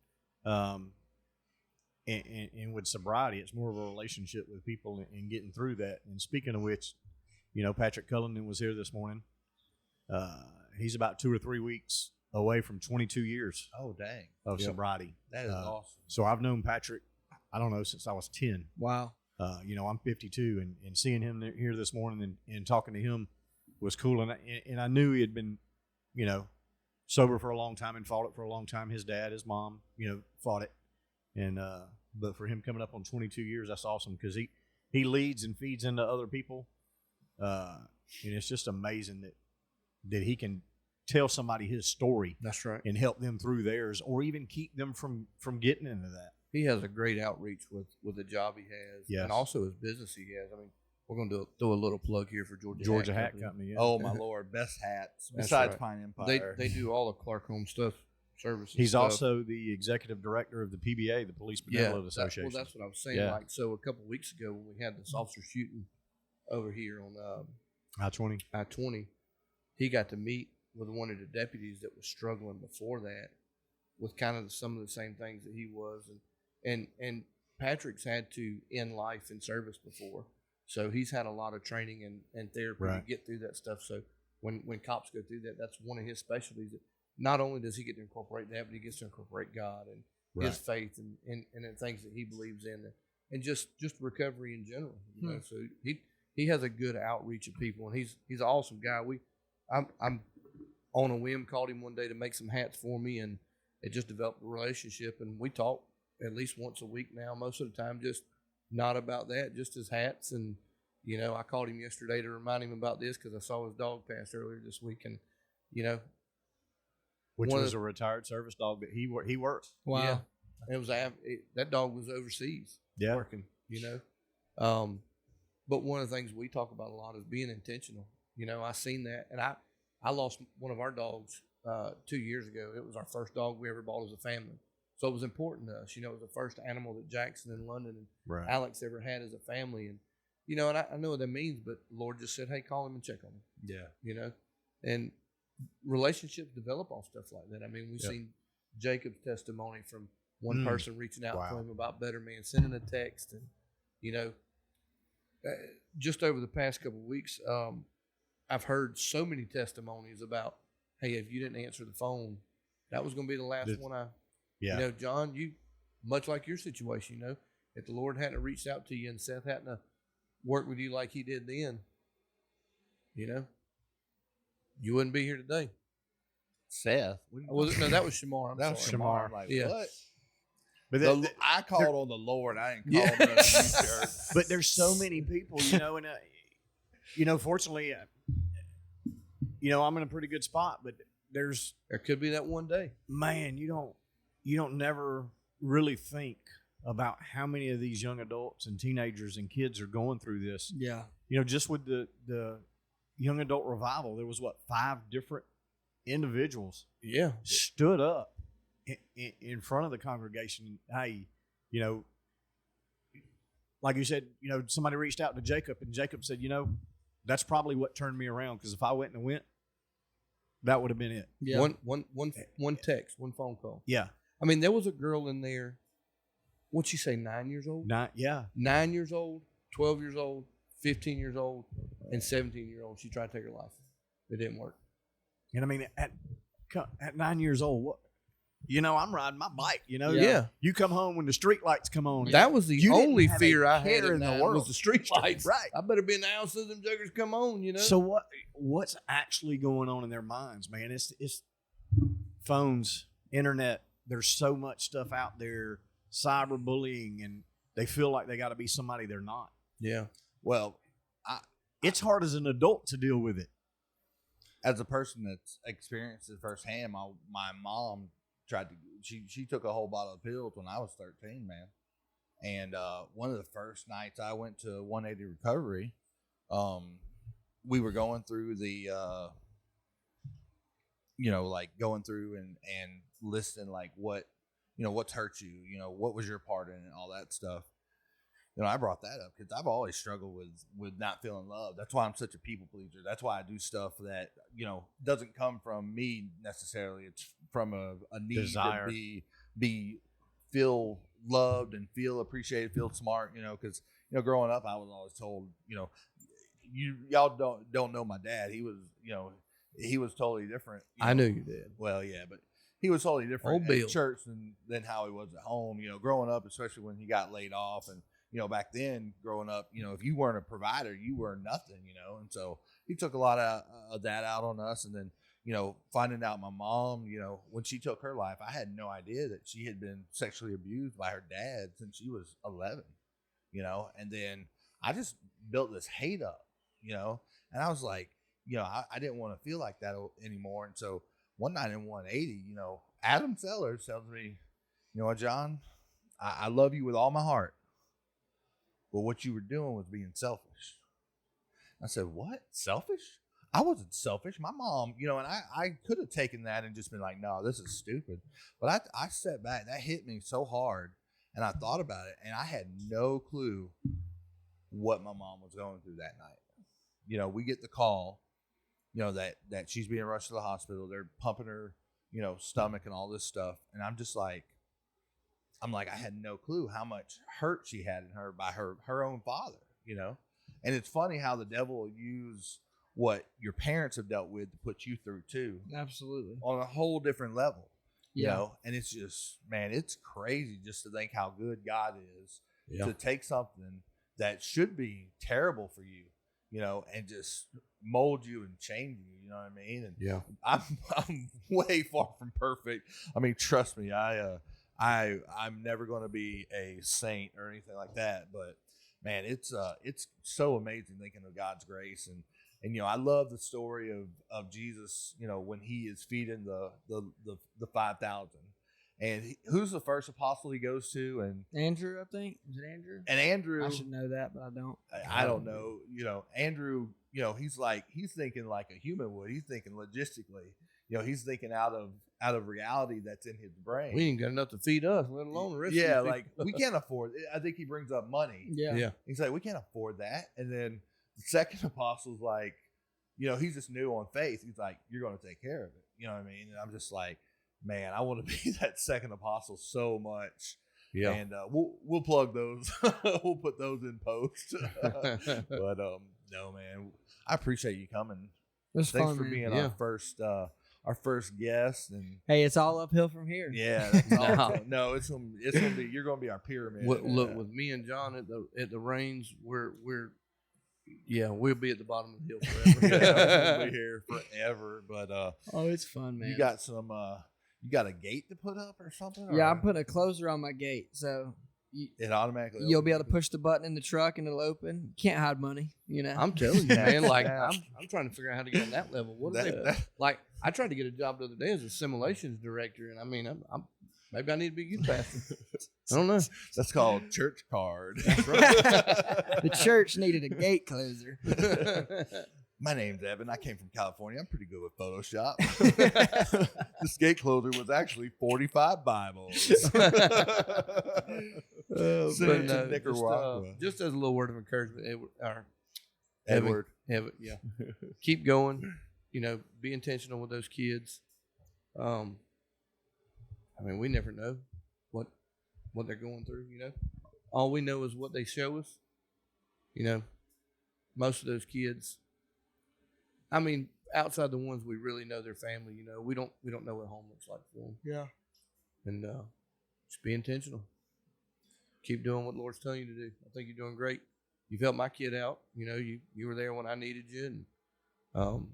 And with sobriety, it's more of a relationship with people and getting through that. And speaking of which, you know, Patrick Cullinan was here this morning. He's about 2 or 3 weeks away from 22 years. Oh, dang. Of sobriety. That is awesome. So I've known Patrick, I don't know, since I was 10. Wow. You know, I'm 52, and seeing him here this morning and talking to him was cool. And I knew he had been, you know, sober for a long time and fought it for a long time. His dad, his mom, you know, fought it. And but for him coming up on 22 years, that's awesome because he leads and feeds into other people. And it's just amazing that he can tell somebody his story. That's right. And help them through theirs, or even keep them from getting into that. He has a great outreach with the job he has, and also his business he has. I mean, we're going to do a little plug here for Georgia Hat Company. Yeah. Oh my Lord, best hats besides right. Pine Empire. They do all the Clark Home stuff, services. He's stuff. Also the executive director of the PBA, the Police Benevolent Association. That's what I was saying. Like, so a couple of weeks ago when we had this officer shooting over here on I-20, he got to meet with one of the deputies that was struggling before that with kind of some of the same things that he was, and Patrick's had to end life in service before, so he's had a lot of training and therapy to get through that stuff. So when cops go through that, that's one of his specialties. That not only does he get to incorporate that, but he gets to incorporate God and his faith and the things that he believes in, and just recovery in general. You know? So he has a good outreach of people, and he's an awesome guy. I'm on a whim called him one day to make some hats for me, and it just developed a relationship, and we talk at least once a week now, most of the time, just not about that, just his hats. And, you know, I called him yesterday to remind him about this because I saw his dog pass earlier this week, and, you know. Which was a retired service dog that he worked. Wow. Yeah. That dog was overseas working, you know. But one of the things we talk about a lot is being intentional. You know, I seen that, and I lost one of our dogs 2 years ago. It was our first dog we ever bought as a family. So it was important to us. You know, it was the first animal that Jackson and London and Alex ever had as a family. And, you know, and I know what that means, but the Lord just said, hey, call him and check on him. Yeah. You know, and relationships develop off stuff like that. I mean, we've seen Jacob's testimony from one person reaching out to him about better man, sending a text. And, you know, just over the past couple of weeks, I've heard so many testimonies about, hey, if you didn't answer the phone, that was going to be the last one you know, John, you, much like your situation, you know, if the Lord hadn't reached out to you and Seth hadn't worked with you like he did then, you wouldn't be here today. Seth. No, that was Shamar. I'm That was sorry. Shamar. I'm like, Yeah. what? But I called on the Lord. I didn't call on the church. but there's so many people, and fortunately, I'm in a pretty good spot. But there could be that one day. Man, you don't never really think about how many of these young adults and teenagers and kids are going through this. Yeah. Just with the young adult revival, there was 5 different individuals stood up in front of the congregation. Hey, like you said, somebody reached out to Jacob, and Jacob said, that's probably what turned me around, because if I went, that would have been it. Yeah. One text, one phone call. Yeah. I mean, there was a girl in there. What'd she say? 9 years old. 9 years old, 12 years old, 15 years old, and 17-year-old. She tried to take her life. It didn't work. And I mean, at 9 years old, I'm riding my bike. Yeah. You come home when the street lights come on. That was the only fear I care had in in the the world. was the street lights. Right. I better be in the house so them joggers come on. So what's actually going on in their minds, man? It's phones, internet. There's so much stuff out there, cyberbullying, and they feel like they got to be somebody they're not. Yeah. Well, it's hard as an adult to deal with it. as a person that's experienced it firsthand, my mom tried to. She took a whole bottle of pills when I was 13, man. And one of the first nights I went to 180 recovery, we were going through the, like going through and listing like what's hurt you, what was your part in it, all that stuff. I brought that up because I've always struggled with not feeling loved. That's why I'm such a people pleaser. That's why I do stuff that, doesn't come from me necessarily. It's from a need Desire. to be feel loved and feel appreciated, feel smart, because, growing up, I was always told, y'all don't know my dad. He was, he was totally different. I knew you did. Well, yeah, but he was totally different Old at Bill. church than how he was at home, growing up, especially when he got laid off. And, back then growing up, if you weren't a provider, you were nothing, and so he took a lot of that out on us. And then, finding out my mom, when she took her life, I had no idea that she had been sexually abused by her dad since she was 11, and then I just built this hate up, and I was like, I didn't want to feel like that anymore. And so one night in 180, Adam Sellers tells me, John, I love you with all my heart, but what you were doing was being selfish. I said, what? Selfish? I wasn't selfish. My mom, and I could have taken that and just been like, no, this is stupid. But I sat back. That hit me so hard, and I thought about it, and I had no clue what my mom was going through that night. We get the call, that she's being rushed to the hospital. They're pumping her, stomach and all this stuff. And I'm just like, I had no clue how much hurt she had in her by her own father, And it's funny how the devil will use what your parents have dealt with to put you through too. Absolutely. On a whole different level, Yeah. And it's just, man, it's crazy just to think how good God is to take something that should be terrible for you, and just mold you and change you. You know what I mean? And I'm way far from perfect. I mean, trust me, I'm never going to be a saint or anything like that. But man, it's so amazing thinking of God's grace. And I love the story of Jesus, when he is feeding the 5,000. And who's the first apostle he goes to? And Andrew, I think. Is it Andrew? And Andrew, I should know that, but I don't. I don't know. Andrew, he's thinking like a human would. He's thinking logistically. He's thinking out of reality that's in his brain. We ain't got enough to feed us, let alone the rest of Yeah, the like we can't afford it. I think he brings up money. Yeah. He's like, we can't afford that. And then the second apostle's like, he's just new on faith. He's like, you're going to take care of it. You know what I mean? And I'm just like, man, I want to be that second apostle so much. Yeah. And we'll plug those. We'll put those in post. But no, man, I appreciate you coming. It was Thanks fun, for man. being Yeah. our our first guest, and Hey, it's all uphill from here. yeah, that's awesome. No, it's gonna be you're gonna be our pyramid. Look, with me and John at the reins, we'll be at the bottom of the hill forever. Yeah, we'll be here forever. But Oh, it's fun, man. you got some you got a gate to put up or something? Yeah, or I'm putting a closer on my gate, so it automatically. you'll be able to push the button in the truck and it'll open. Can't hide money, you know. I'm telling you, man. Like Yeah. I'm trying to figure out how to get on that level. What do That- they that- like? I tried to get a job the other day as a simulations director, and I mean, I'm maybe I need to be youth pastor. I don't know. That's called church card. The church needed a gate closer. My name's Evan. I came from California. I'm pretty good with Photoshop. This gate closer was actually 45 Bibles. Send it to Nicaragua. Just as a little word of encouragement, Edward. yeah, keep going. You know, be intentional with those kids. I mean, we never know what they're going through. You know, all we know is what they show us. You know, most of those kids. I mean, outside the ones we really know their family, you know, we don't know what home looks like for them. Yeah. And just be intentional. Keep doing what the Lord's telling you to do. I think you're doing great. You've helped my kid out. You know, you were there when I needed you, and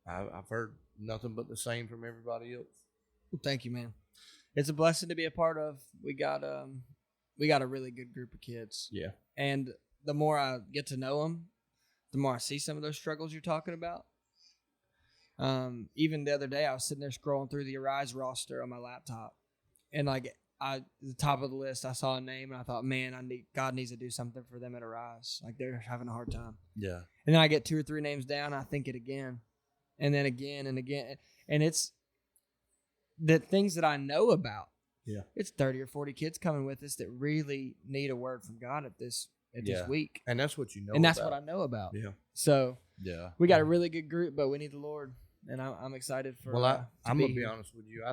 I've heard nothing but the same from everybody else. Well, thank you, man. It's a blessing to be a part of. We got a really good group of kids. Yeah. And the more I get to know them, the more I see some of those struggles you're talking about. Even the other day, I was sitting there scrolling through the Arise roster on my laptop, and like the top of the list, I saw a name, and I thought, man, God needs to do something for them at Arise. Like they're having a hard time. Yeah. And then I get 2 or 3 names down, and I think it again, and then again and again, and it's the things that I know about. Yeah. It's 30 or 40 kids coming with us that really need a word from God at this week, And that's what you know. and that's about. what I know about. Yeah. So Yeah. we got a really good group, but we need the Lord, and I'm excited for. Well, I'm gonna be here. honest with you.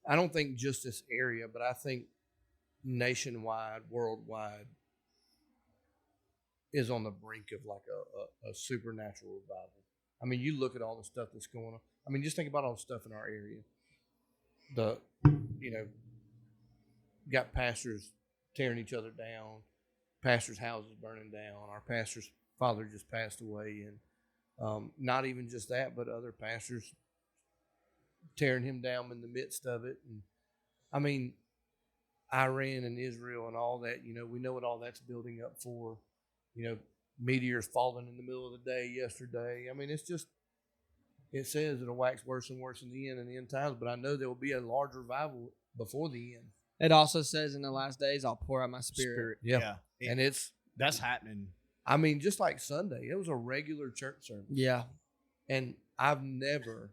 I don't think just this area, but I think nationwide, worldwide, is on the brink of like a supernatural revival. I mean, you look at all the stuff that's going on. I mean, just think about all the stuff in our area. Got pastors tearing each other down, pastors' houses burning down. Our pastor's father just passed away, and not even just that, but other pastors tearing him down in the midst of it. And I mean, Iran and Israel and all that, you know, we know what all that's building up for. You know, meteors falling in the middle of the day yesterday. I mean, it says it'll wax worse and worse in the end times, but I know there will be a large revival before the end. It also says in the last days, I'll pour out my spirit. Yeah. And That's happening. I mean, just like Sunday, it was a regular church service. Yeah. And I've never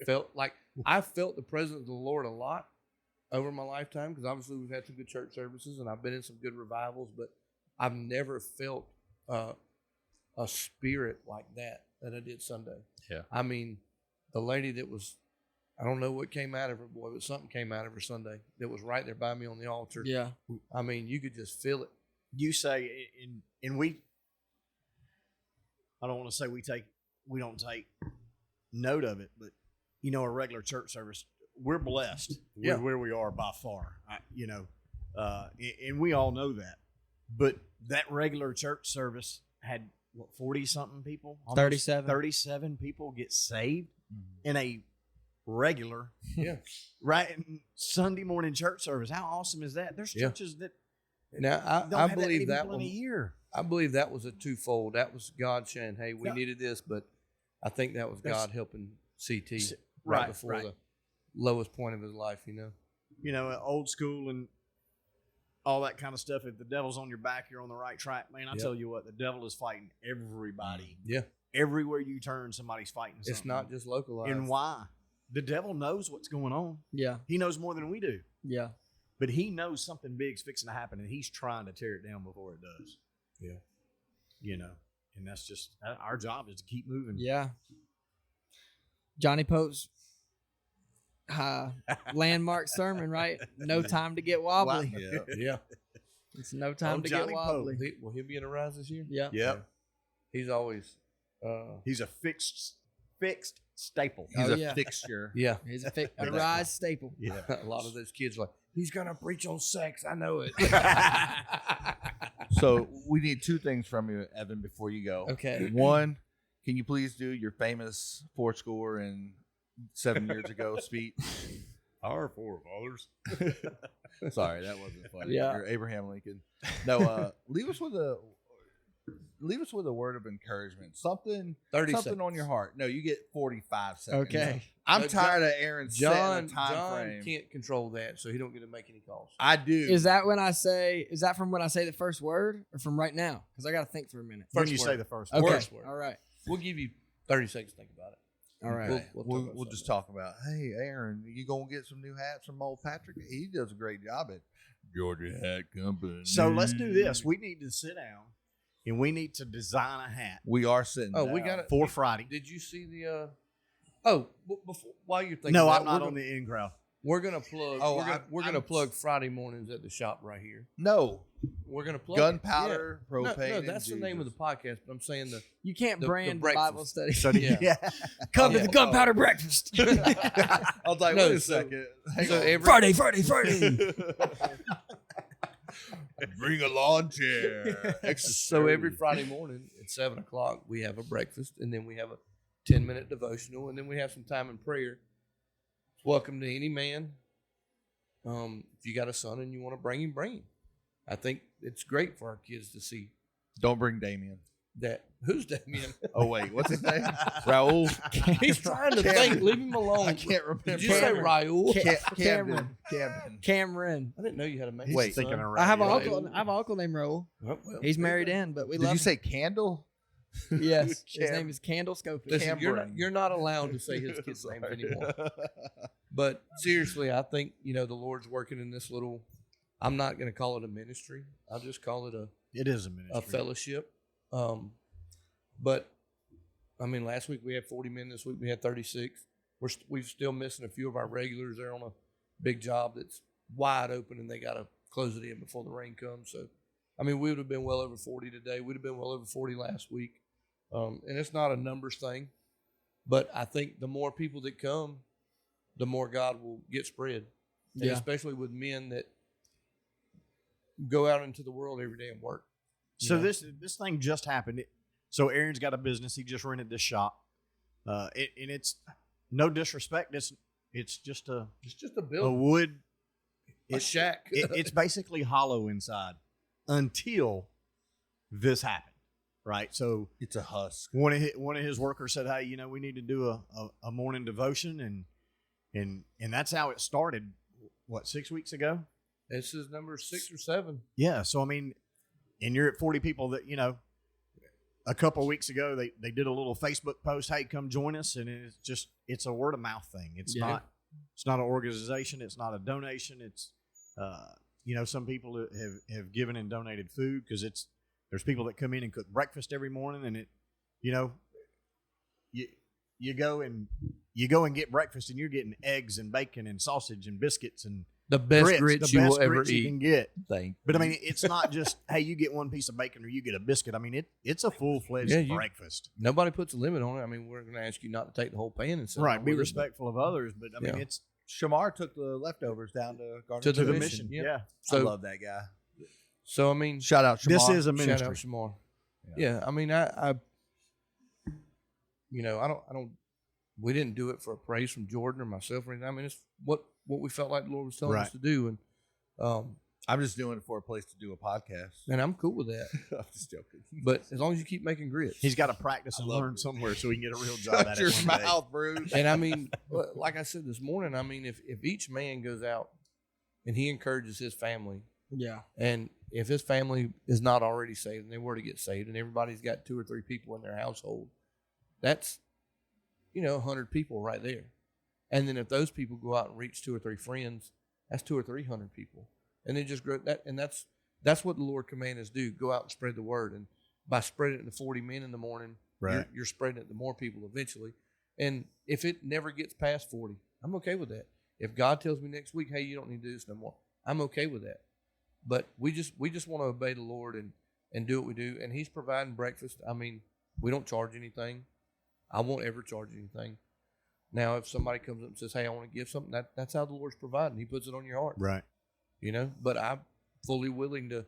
felt like I felt the presence of the Lord a lot over my lifetime, because obviously we've had some good church services and I've been in some good revivals, but I've never felt a spirit like that I did Sunday. Yeah. I mean, the lady that was, I don't know what came out of her, boy, but something came out of her Sunday that was right there by me on the altar. Yeah. I mean, you could just feel it. You say, and we, I don't want to say we don't take note of it, but you know, a regular church service, we're blessed with where we are by far. And we all know that. But that regular church service had 40 something people, 37 people get saved in a regular, right, Sunday morning church service. How awesome is that? There's churches that now don't I have believe that that in a one. year. I believe that was a twofold. That was God saying, "Hey, we needed this," but I think that was God helping CT right before the lowest point of his life. You know, old school and all that kind of stuff. If the devil's on your back, you're on the right track, man. I tell you what, the devil is fighting everybody. Yeah, everywhere you turn, somebody's fighting something. It's not just localized. And why? The devil knows what's going on. Yeah. He knows more than we do. Yeah. But he knows something big's fixing to happen, and he's trying to tear it down before it does. Yeah. You know, and that's just our job is to keep moving. Yeah. Johnny Pope's landmark sermon, right? No time to get wobbly. Yeah. It's no time to Johnny get wobbly. Will he be in a rise this year? Yeah. Yep. He's always. He's a fixed staple. He's Oh, a yeah. fixture. Yeah. He's a rise staple. Yeah. A lot of those kids are like, he's going to preach on sex. I know it. So we need two things from you, Evan, before you go. Okay. One, can you please do your famous 4 and 7 years ago speech? Our forefathers. Sorry, that wasn't funny. Yeah. You're Abraham Lincoln. No, leave us with a word of encouragement. Something 30 something seconds. on your heart. No, you get 45 seconds. Okay. I'm No, tired of Aaron setting John a time frame. can't control that, so he don't get to make any calls. I do. Is that from when I say the first word or from right now? Because I got to think for a minute. When First you word. say the first Okay. word. First word. All right. We'll give you 30 seconds to think about it. All right. We'll just talk about, hey, Aaron, you going to get some new hats from old Patrick? He does a great job at Georgia Hat Company. So let's do this. We need to sit down and we need to design a hat We are sitting Oh, down. we got it. for Friday. Did you see the? Before while you're thinking, No, that, I'm not we're on gonna, the in crowd. We're gonna plug. Oh, we're gonna plug Friday mornings at the shop right here. No. We're gonna plug Gunpowder, Yeah. propane. No, and that's the name of the Jesus. podcast. But I'm saying You can't The brand breakfast. Bible study. So Yeah. yeah. Come to Yeah. the gunpowder breakfast. I was like, No, wait a so- second. Hang so on. every Friday. Bring a lawn chair. so every Friday morning at 7:00 we have a breakfast, and then we have a 10-minute devotional, and then we have some time in prayer. Welcome to any man. If you got a son and you want to bring him, bring him. I think it's great for our kids to see Don't bring Damien. that. Who's Damien? Oh, wait. What's his name? Raul. He's trying to think. Leave him alone. I can't remember. Did you say Cameron. Raul? Camden. Cameron. I didn't know you had a man. He's Wait. thinking son. around. I have an Raul. uncle. I have an uncle named Raul. Oh, well, He's there married you go. in, but we Did love you him. say Candle? Yes. His Cam- name is Candle Schofield. Listen, Cameron. you're not allowed to say his kids' names Sorry. anymore. But seriously, I think the Lord's working in this little. I'm not going to call it a ministry. I'll just call it It is a ministry. a fellowship. But I mean, last week we had 40 men. This week we had 36. We're still missing a few of our regulars. They're on a big job that's wide open, and they got to close it in before the rain comes. So, I mean, we would have been well over 40 today. We'd have been well over 40 last week. And it's not a numbers thing, but I think the more people that come, the more God will get spread. And Yeah. especially with men that go out into the world every day and work. you So know? this thing just happened. So Aaron's got a business. He just rented this shop, and it's no disrespect. It's just a building, wood. a shack. It's basically hollow inside until this happened, right? So It's a husk. one of his workers said, "Hey, we need to do a morning devotion," and that's how it started. What, 6 weeks ago? This is number 6 or 7. Yeah. So I mean, and you're at 40 people that a couple of weeks ago they did a little Facebook post, hey, come join us, and it's a word of mouth thing. It's Yeah. not an organization, it's not a donation. It's some people have given and donated food because there's people that come in and cook breakfast every morning, and you go and get breakfast and you're getting eggs and bacon and sausage and biscuits and The best grits the you best will ever grits you eat. can get. Thank But I mean, it's not just, hey, you get one piece of bacon or you get a biscuit. I mean, it's a full-fledged Yeah, breakfast. Nobody puts a limit on it. I mean, we're going to ask you not to take the whole pan and sit Right. down Be with it, respectful of others. But I mean, Yeah. it's Shamar took the leftovers down to Garden To to the mission, mission. yeah. Yeah. I So, love that guy. I mean, Shout out Shamar. This is a shout ministry. out Shamar. Yeah. Yeah, I mean, I don't. We didn't do it for a praise from Jordan or myself or anything. I mean, it's what we felt like the Lord was telling us Right. to do, and I'm just doing it for a place to do a podcast. and I'm cool with that. I'm just joking. But as long as you keep making grits, He's got to practice I and love learn it. somewhere so he can get a real job Shut at your it one day. mouth, Bruce. and I mean, like I said this morning, I mean, if each man goes out and he encourages his family, Yeah. and if his family is not already saved and they were to get saved, and everybody's got 2 or 3 people in their household, that's 100 people right there. And then if those people go out and reach 2 or 3 friends, that's 200 or 300 people, and then just grow that. And that's what the Lord commanded us to do: go out and spread the word. And by spreading it to 40 men in the morning, Right. you're spreading it to more people eventually. And if it never gets past 40, I'm okay with that. If God tells me next week, hey, you don't need to do this no more, I'm okay with that. But we just want to obey the Lord and do what we do. And He's providing breakfast. I mean, we don't charge anything. I won't ever charge anything. Now, if somebody comes up and says, "Hey, I want to give something," that's how the Lord's providing. He puts it on your heart, Right. you know. But I'm fully willing to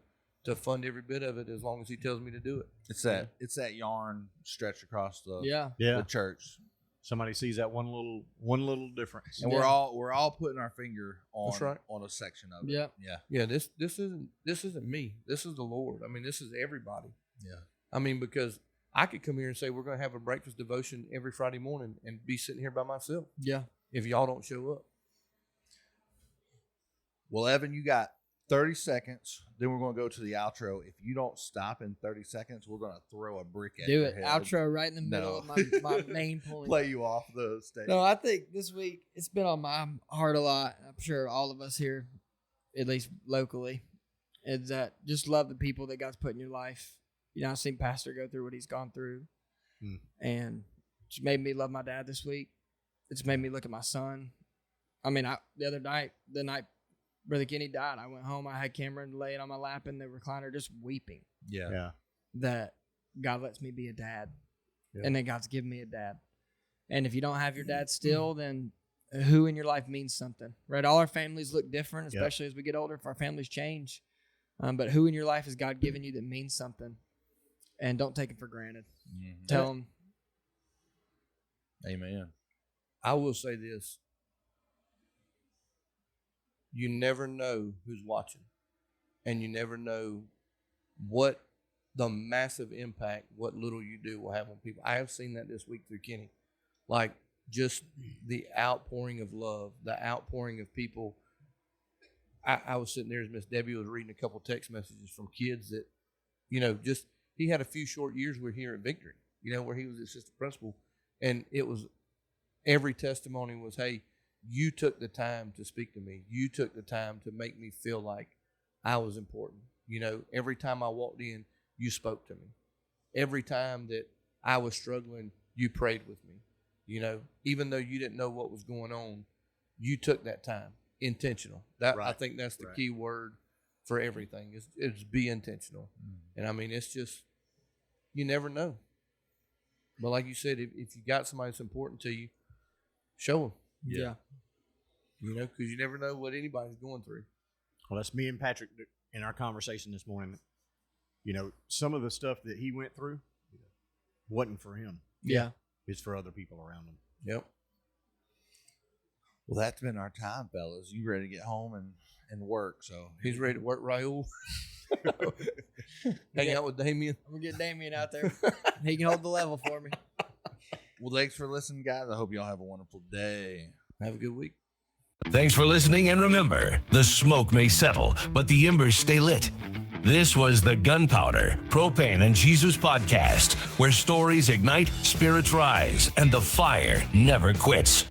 fund every bit of it as long as He tells me to do it. It's that yarn stretched across the Yeah. Yeah. the church, Somebody sees that one little difference. and we're all putting our finger on That's right. on a section of it. Yeah. Yeah. Yeah, this isn't me. This is the Lord. I mean, this is everybody. Yeah. I mean, because I could come here and say we're going to have a breakfast devotion every Friday morning and be sitting here by myself Yeah. if y'all don't show up. Well, Evan, you got 30 seconds. Then we're going to go to the outro. If you don't stop in 30 seconds, we're going to throw a brick at Do your it. head. Outro right in the middle No. of my main point. Play you off the stage. No, I think this week it's been on my heart a lot. I'm sure all of us here, at least locally, is that just love the people that God's put in your life. You know, I've seen Pastor go through what he's gone through, and it's made me love my dad this week. It's made me look at my son. I mean, the night Brother Kenny died, I went home. I had Cameron laying on my lap in the recliner, just weeping. Yeah. That God lets me be a dad, and that God's given me a dad. And if you don't have your dad still, then who in your life means something, right? All our families look different, especially as we get older. If our families change, but who in your life has God given you that means something? And don't take it for granted. Mm-hmm. Tell them. Amen. I will say this. You never know who's watching, and you never know what the massive impact what little you do will have on people. I have seen that this week through Kenny. Like, just the outpouring of love, the outpouring of people. I was sitting there as Miss Debbie was reading a couple text messages from kids that, you know, just he had a few short years where here at Victory, you know, where he was assistant principal, and it was every testimony was, hey, you took the time to speak to me. You took the time to make me feel like I was important. You know, every time I walked in, you spoke to me. Every time that I was struggling, you prayed with me. You know, even though you didn't know what was going on, you took that time. Intentional. I think that's the key word for everything. Is be intentional. And I mean, it's just, you never know. But like you said, if you got somebody that's important to you, show them. Yeah. You know, because you never know what anybody's going through. Well, that's me and Patrick in our conversation this morning. You know, some of the stuff that he went through wasn't for him. Yeah. It's for other people around him. Yep. Well, that's been our time, fellas. You ready to get home and work? So He's ready to work, Raul. Hang out with Damien. I'm going to get Damien out there. He can hold the level for me. Well, thanks for listening, guys. I hope y'all have a wonderful day. Have a good week. Thanks for listening, and remember, the smoke may settle, but the embers stay lit. This was the Gunpowder, Propane, and Jesus podcast, where stories ignite, spirits rise, and the fire never quits.